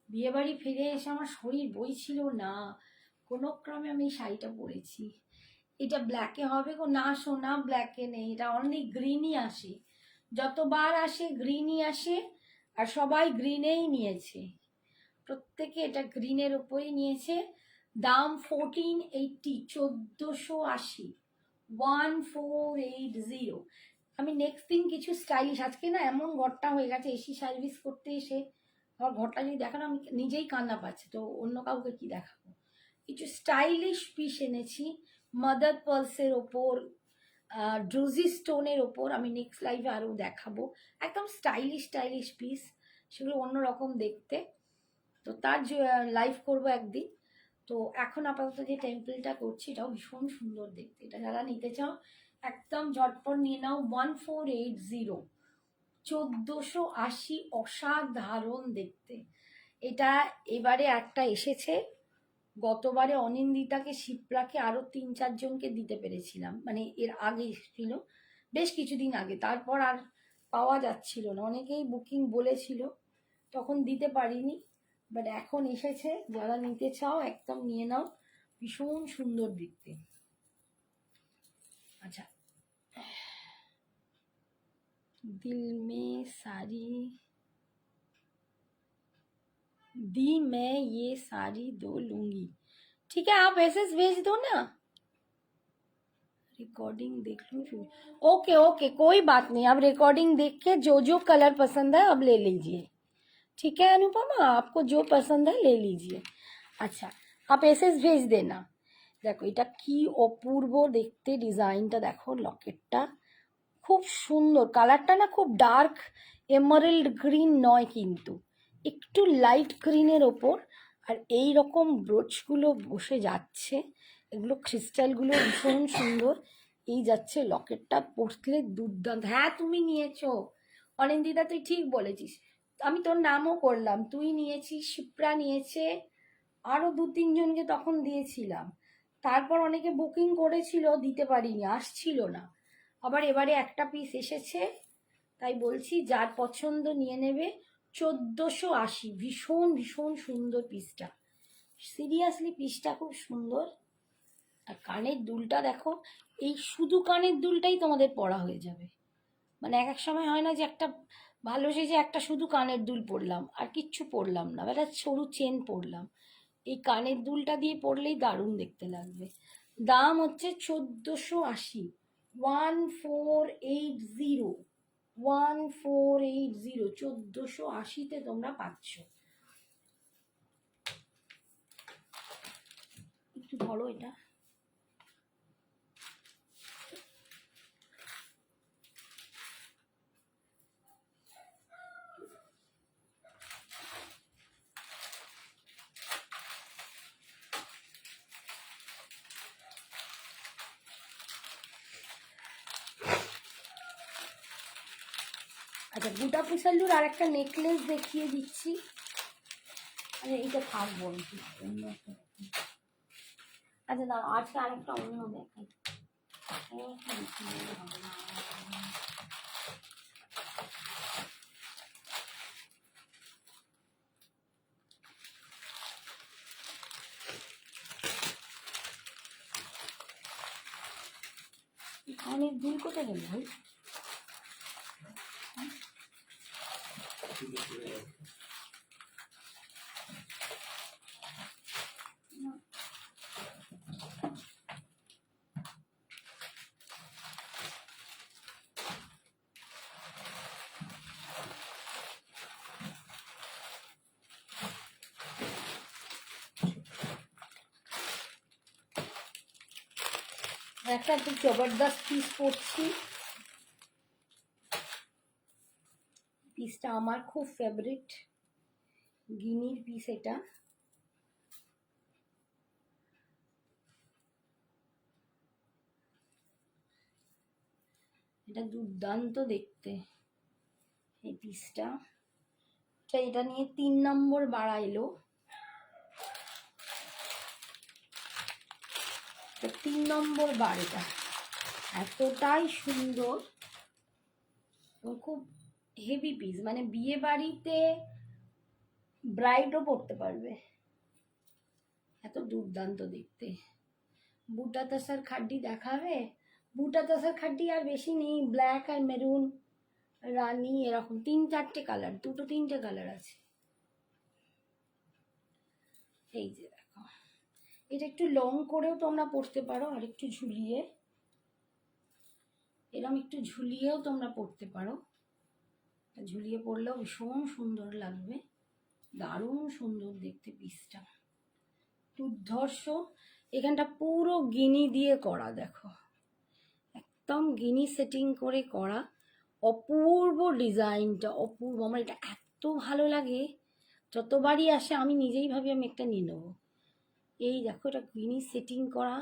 বিয়ে বাড়ি ফিরে এসে আমার শরীর বইছিল না, কোনো ক্রমে আমি এই শাড়িটা পরেছি। এটা ব্ল্যাকে হবে গো? না সোনা, ব্ল্যাকে নেই, এটা অনলি গ্রিনই আসে, যতবার আসে গ্রিনই আসে, আর সবাই গ্রিনেই নিয়েছে, প্রত্যেকে এটা গ্রিনের উপরই নিয়েছে। দাম 1480, 1480, 1480। আমি নেক্সট দিন কিছু স্টাইলিশ, আজকে না এমন ঘরটা হয়ে গেছে, এসি সার্ভিস করতে এসে আমার ঘরটা যদি দেখানো আমি নিজেই কান্না পাচ্ছে, তো অন্য কাউকে কি দেখাবো। কিছু স্টাইলিশ পিস এনেছি, মাদার পার্লসের ওপর, ড্রুজি স্টোনের ওপর, আমি নেক্সট লাইভে আরও দেখাবো, একদম স্টাইলিশ পিস, সেগুলো অন্যরকম দেখতে, তো তার লাইভ করব একদিন। তো এখন আপাতত যে টেম্পলটা করছি এটাও ভীষণ সুন্দর দেখতে, এটা যারা নিতে চাও একদম ঝটপট নিয়ে নাও। 1480, 1480, অসাধারণ দেখতে এটা। এবারে একটা এসেছে, গতবারে অনিন্দিতাকে, শিপ্রাকে, আরো 3-4 জনকে দিতে পেরেছিলাম, মানে এর আগে ছিল বেশ কিছুদিন আগে, তারপর আর পাওয়া যাচ্ছিল না, অনেকেই বুকিং বলেছিল, তখন দিতে পারিনি, বাট এখন এসেছে, যারা নিতে চাও একদম নিয়ে নাও, ভীষণ সুন্দর দেখতে। আচ্ছা, दिल में सारी दी मैं ये सारी दो लूंगी, ठीक है, आप एसएस भेज दो ना, रिकॉर्डिंग देख लूँ। ओके ओके, कोई बात नहीं, आप रिकॉर्डिंग देख के जो जो कलर पसंद है अब ले लीजिए, ठीक है अनुपमा, आपको जो पसंद है ले लीजिए। अच्छा, आप एसएस भेज देना। দেখো এটা কি অপূর্ব দেখতে, ডিজাইনটা দেখো, লকেটটা খুব সুন্দর, কালারটা না খুব ডার্ক এমারেল্ড গ্রিন নয়, কিন্তু একটু লাইট গ্রিনের ওপর, আর এই রকম ব্রোচগুলো বসে যাচ্ছে, এগুলো ক্রিস্টালগুলো ভীষণ সুন্দর, এই যাচ্ছে লকেটটা, পড়লে দুর্দান্ত। হ্যাঁ তুমি নিয়েছো অনিন্দিতা, তুই ঠিক বলেছিস, আমি তোর নামও করলাম, তুই নিয়েছিস, শিপ্রা নিয়েছে, আরও 2-3 জনকে তখন দিয়েছিলাম, তারপর অনেকে বুকিং করেছিল, দিতে পারিনি, আসছিল না, আবার এবারে একটা পিস এসেছে, তাই বলছি যার পছন্দ নিয়ে নেবে। 1480, ভীষণ ভীষণ সুন্দর পিসটা, সিরিয়াসলি পিসটা খুব সুন্দর। আর কানের দুলটা দেখো, এই শুধু কানের দুলটাই তোমাদের পরা হয়ে যাবে, মানে এক এক সময় হয় না যে একটা ভালো সেজে একটা শুধু কানের দুল পরলাম আর কিচ্ছু পরলাম না, একটা সরু চেন পরলাম, এই কানের দুলটা দিয়ে পরলেই দারুণ দেখতে লাগবে। দাম হচ্ছে 1480, 1480, 1480, 1480-তে তোমরা পাচ্ছ। একটু ধরো এটা, আচ্ছা বুটা পুষাল্লুর আর একটা নেকলেস দেখিয়ে দিচ্ছি, আরে এইটা থাকবো অন্য একটা, আচ্ছা দাও আজকে আরেকটা অন্য দেখাই, অনেক দুল কোথায় গেল ভাই? একটা একটু জবরদস্ত পিস পরছি, পিসটা আমার খুব ফেভারিট, গিনির পিস এটা। এটা দুর্দান্ত দেখতে এই পিসটা। এটা নিয়ে 3 নম্বর বাড়াইলো, 3 নম্বর বার এটা। এতটাই সুন্দর, খুব হেভি পিস, মানে বিয়ে বাড়িতে ব্রাইডও পরতে পারবে, এত দুর্দান্ত দেখতে। বুটা তাসার খাড্ডি দেখাবে? বুটা তাসার খাড্ডি আর বেশি নেই, ব্ল্যাক আর মেরুন, রানী, এরকম 3-4টে কালার, 2-3টে কালার আছে। এই যে দেখো, এটা একটু লং করেও তোমরা পরতে পারো, আর একটু ঝুলিয়ে, এরকম একটু ঝুলিয়েও তোমরা পরতে পারো। ঝুলিয়ে পরলেও ভীষণ সুন্দর লাগবে, দারুণ সুন্দর দেখতে পিসটা, দুর্ধর্ষ। এখানটা পুরো গিনি দিয়ে করা, দেখো একদম গিনি সেটিং করে করা, অপূর্ব ডিজাইনটা, অপূর্ব। আমার এটা এত ভালো লাগে, যতবারই আসে আমি নিজেই ভাবি আমি একটা নিয়ে নেবো। এই দেখো, এটা গিনি সেটিং করা,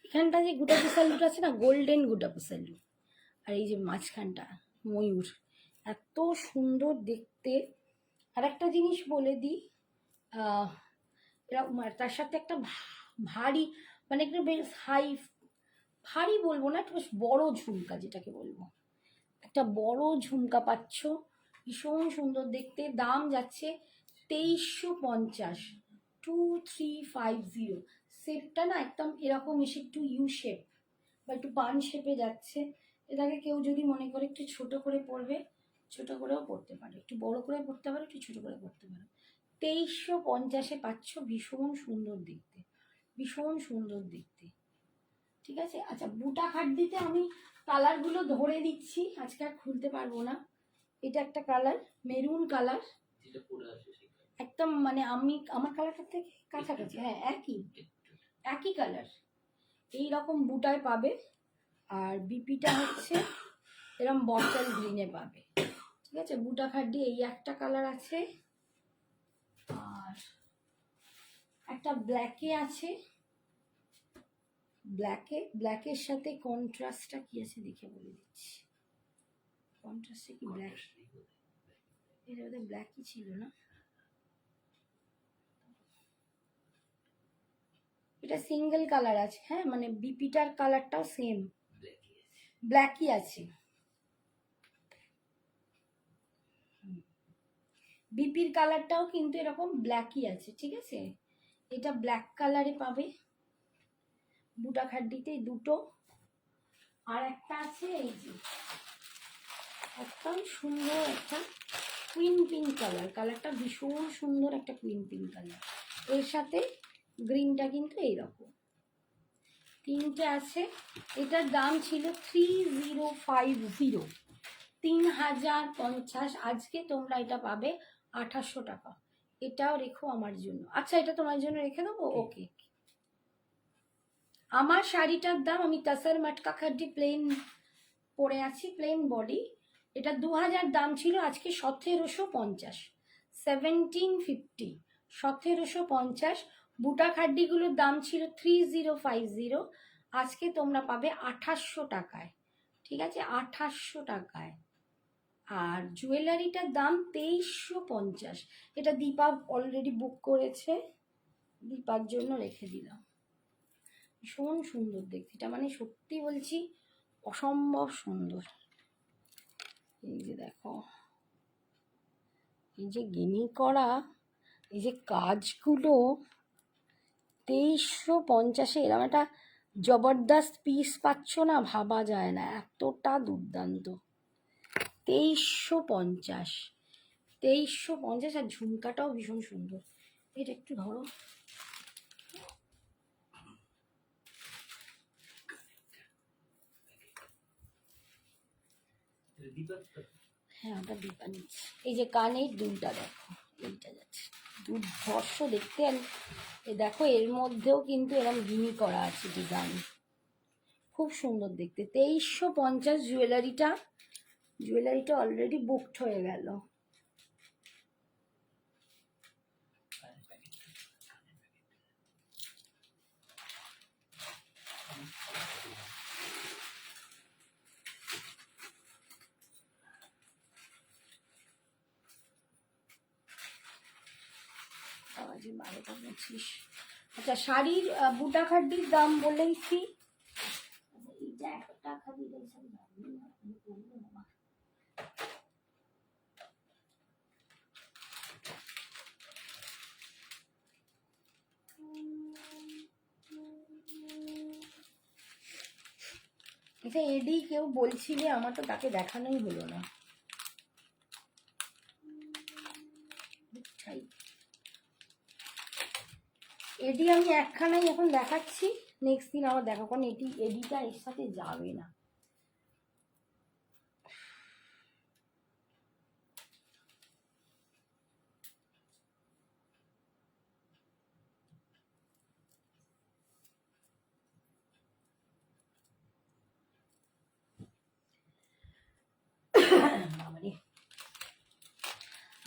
এখানটা যে গুটা পুসালুটা আছে না, গোল্ডেন গুটা পুসালু, আর এই যে মাঝখানটা ময়ূর, এত সুন্দর দেখতে। আর একটা জিনিস বলে দিই, এরকম তার সাথে একটা ভারী, মানে একটু বেশ হাই, ভারী বলবো না, একটু বেশ বড় ঝুমকা, যেটাকে বলবো একটা বড় ঝুমকা পাচ্ছ, ভীষণ সুন্দর দেখতে। দাম যাচ্ছে 2350, 2350। শেপটা না একদম এরকম এসে একটু ইউ শেপ বা একটু পান শেপে যাচ্ছে। এটাকে কেউ যদি মনে করে একটু ছোট করে পরবে, ছোট করেও পরতে পারে, একটু বড় করে পরতে পারে, একটু ছোট করে পরতে পারে। 2350-এ পাচ্ছ, ভীষণ সুন্দর দেখতে, ভীষণ সুন্দর দেখতে। ঠিক আছে, আচ্ছা বুটা খাড্ডিতে আমি কালারগুলো ধরে দিচ্ছি, আজকে আর খুলতে পারবো না। এটা একটা কালার, মেরুন কালার, একদম মানে আমার কালারটার থেকে কাছাকাছি, হ্যাঁ একই কালার, এইরকম বুটায় পাবে। আর বিপিটা হচ্ছে এরকম বটল গ্রিনে পাবে। ঠিক আছে, বুটা খাড্ডি এই একটা কালার আছে, আর একটা ব্ল্যাকে আছে, ব্ল্যাকের সাথে কন্ট্রাস্টটা কি আছে দেখে বলে দিচ্ছি। কন্ট্রাস্টে কি ব্ল্যাক, এটা বোধহয় ব্ল্যাকই ছিল না, এটা সিঙ্গেল কালার আছে, হ্যাঁ মানে বিপিটার কালারটাও সেম ব্ল্যাকই আছে। বিপির কালারটাও কিন্তু এরকম ব্ল্যাকই আছে। ঠিক আছে, এটা ব্ল্যাক কালারে পাবে বুটা খাড্ডিতে দুটো। আর একটা আছে এই যে একদম সুন্দর একটা কুইন পিঙ্ক কালার, কালারটা ভীষণ সুন্দর একটা কুইন পিঙ্ক কালার, এর সাথে গ্রিনটা কিন্তু এইরকম, তিনটে আছে। এটার দাম ছিল 3050, 3050। আজকে তোমরা এটা পাবে 2800 টাকা। এটাও রেখো আমার জন্য, আচ্ছা এটা তোমার জন্য রেখে দেবো, ওকে। আমার শাড়িটার দাম, আমি তাসার মাটকা খাড্ডি প্লেন পরে আছি, প্লেন বডি, এটা 2000 দাম ছিল, আজকে 1750, 1750, 1750। বুটা খাড্ডিগুলোর দাম ছিল 3050, আজকে তোমরা পাবে 2800 টাকায়। ঠিক আছে, 2800 টাকায়। আর জুয়েলারিটার দাম 2350, এটা দীপা অলরেডি বুক করেছে, দীপার জন্য রেখে দিলাম। ভীষণ সুন্দর দেখতে এটা, মানে সত্যি বলছি অসম্ভব সুন্দর। এই যে দেখো, এই যে গিনি করা, এই যে কাজগুলো 2350-এ, এরকম একটা জবরদস্ত পিস পাচ্ছ না, ভাবা যায় না, এতটা দুর্দান্ত। 2350, 2350। আর ঝুমকাটাও ভীষণ সুন্দর। এটা একটু ধরো। হ্যাঁ, ওটা দীপা নিচ্ছে। এই যে কানের দুলটা দেখো, এইটা যাচ্ছে দুর্ধর্ষ দেখতে। আর দেখো এর মধ্যেও কিন্তু এরকম গিনি করা আছে ডিজাইন, খুব সুন্দর দেখতে। 2350 জুয়েলারিটা অলরেডি বুকড হয়ে গেল। আজ 12টা 25। আচ্ছা, শাড়ির বুটা খাড্ডির দাম বলেইছি। এইটা 1 টাকা দিলে সব জানি না, আমি করবো না। এটা এডি কেউ বলছিলে, আমার তো তাকে দেখানোই হলো না। এডি আমি একখানাই এখন দেখাচ্ছি, নেক্সট দিন আবার দেখো, কারণ এডিটা এর সাথে যাবে না।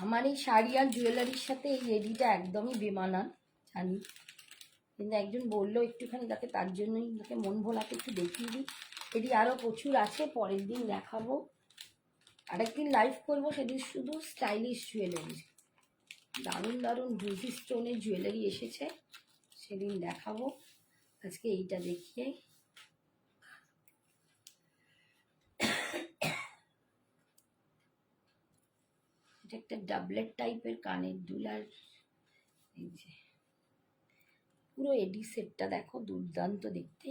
আমার এই শাড়ি আর জুয়েলারির সাথে এই এডিটা একদমই বেমানান জানি, কিন্তু একজন বললো একটুখানি তাকে, তার জন্যই তাকে মন ভোলাতে একটু দেখিয়ে দিই। এটি আরও প্রচুর আছে, পরের দিন দেখাবো। আরেকদিন লাইভ করবো, সেদিন শুধু স্টাইলিশ জুয়েলারি, দারুণ দারুণ রুজি স্টোনের জুয়েলারি এসেছে, সেদিন দেখাবো। আজকে এইটা দেখিয়ে। এটা একটা ডাবলেট টাইপের কানের দুল। আর এই যে পুরো এডি সেটটা দেখো, দুর্দান্ত দেখতে।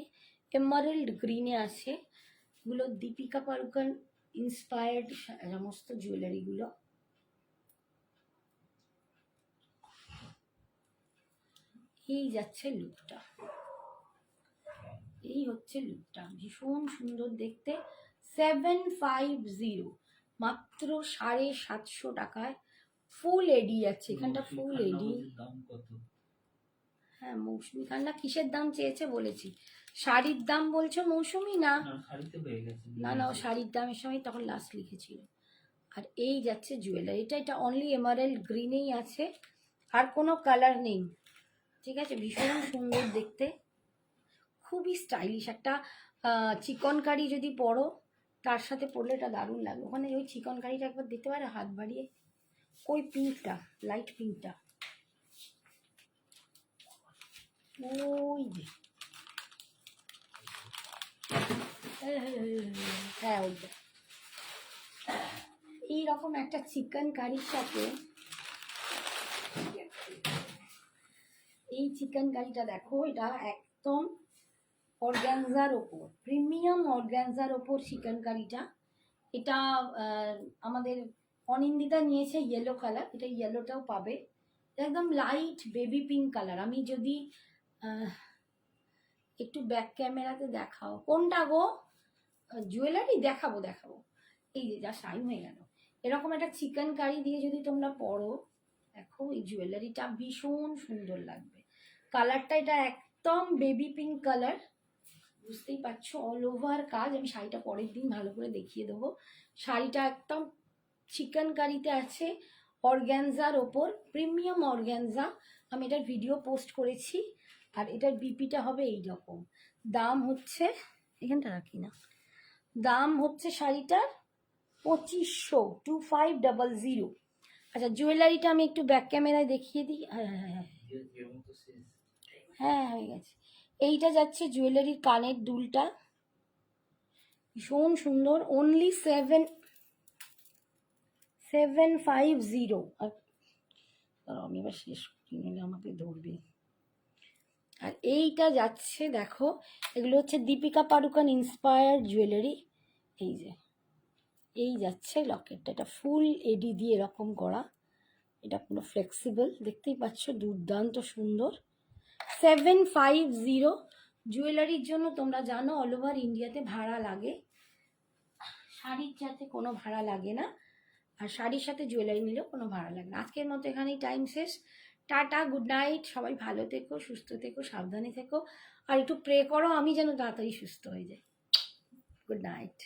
এমারেল্ড গ্রিনে আছে, এগুলো দীপিকা পাড়ুকন ইন্সপায়ার্ড সমস্ত জুয়েলারিগুলো। এই যাচ্ছে লুকটা, এই হচ্ছে লুকটা, ভীষণ সুন্দর দেখতে। 750, মাত্র 750 টাকায় ফুল এডি আছে। এখানটা ফুল এডি। হ্যাঁ, মৌসুমি খান্না কিসের দাম চেয়েছে বলেছি। শাড়ির দাম বলছো মৌসুমি? না না না, ও শাড়ির দামের সময় তখন লাস্ট লিখেছিল। আর এই যাচ্ছে জুয়েলারিটা, এটা অনলি এমারেল্ড গ্রিনেই আছে, আর কোনো কালার নেই, ঠিক আছে। ভীষণ সুন্দর দেখতে, খুবই স্টাইলিশ। একটা চিকনকারি যদি পরো, তার সাথে পরলে এটা দারুণ লাগবে। ওখানে ওই চিকনকারিটা একবার দিতে পারে হাত বাড়িয়ে, ওই পিঙ্কটা, লাইট পিঙ্কটা, ওই যে, হ্যাঁ ওইটা। এইরকম একটা চিকেন কারির সাথে এই চিকেন কারিটা দেখো, এটা একদম অর্গ্যানজার ওপর, প্রিমিয়াম অর্গ্যানজার ওপর চিকেন কারিটা। এটা আমাদের অনিন্দিতা নিয়েছে ইয়েলো কালার, এটা ইয়েলোটাও পাবে। একদম লাইট বেবি পিঙ্ক কালার। আমি যদি একটু ব্যাক ক্যামেরাতে দেখাও, কোনটা গো? জুয়েলারি দেখাবো দেখাবো। এই যে, যা টাইম হয়ে গেল। এরকম একটা চিকেন কারি দিয়ে যদি তোমরা পরো, দেখো এই জুয়েলারিটা ভীষণ সুন্দর লাগবে। কালারটা এটা একদম বেবি পিঙ্ক কালার, বুঝতেই পারছো, অল ওভার কাজ। আমি শাড়িটা পরের দিন ভালো করে দেখিয়ে দেবো। শাড়িটা একদম চিকেন কারিতে আছে, অর্গ্যানজার ওপর, প্রিমিয়াম অর্গ্যানজা। আমি এটার ভিডিও পোস্ট করেছি। আর এটার বিপিটা হবে এই রকম। দাম হচ্ছে, এখানটা রাখি না, দাম হচ্ছে শাড়িটার 2500, 2500। আচ্ছা, জুয়েলারিটা আমি একটু ব্যাক ক্যামেরায় দেখিয়ে দিই। হ্যাঁ হ্যাঁ হ্যাঁ হ্যাঁ, হয়ে গেছে। এইটা যাচ্ছে জুয়েলারির কানের দুলটা, ভীষণ সুন্দর, অনলি 750। আর আমি এবার শেষ করি, নিলে আমাকে ধরবে। আর এইটা যাচ্ছে দেখো, এগুলো হচ্ছে দীপিকা পাড়ুকোন ইন্সপায়ার্ড জুয়েলারি। এই যে এই যাচ্ছে লকেটটা, এটা ফুল এডি দিয়ে এরকম করা, এটা পুরো ফ্লেক্সিবল, দেখতেই পাচ্ছ দুর্দান্ত সুন্দর। 750। জুয়েলারির জন্য তোমরা জানো অল ওভার ইন্ডিয়াতে ভাড়া লাগে, শাড়ির সাথে কোনো ভাড়া লাগে না, আর শাড়ির সাথে জুয়েলারি নিলেও কোনো ভাড়া লাগে না। আজকের মতো এখানেই টাইম শেষ। টাটা, গুড নাইট, সবাই ভালো থেকো, সুস্থ থেকো, সাবধানে থেকো, আর একটু প্রে করো আমি যেন তাড়াতাড়ি সুস্থ হয়ে যাই। Good night.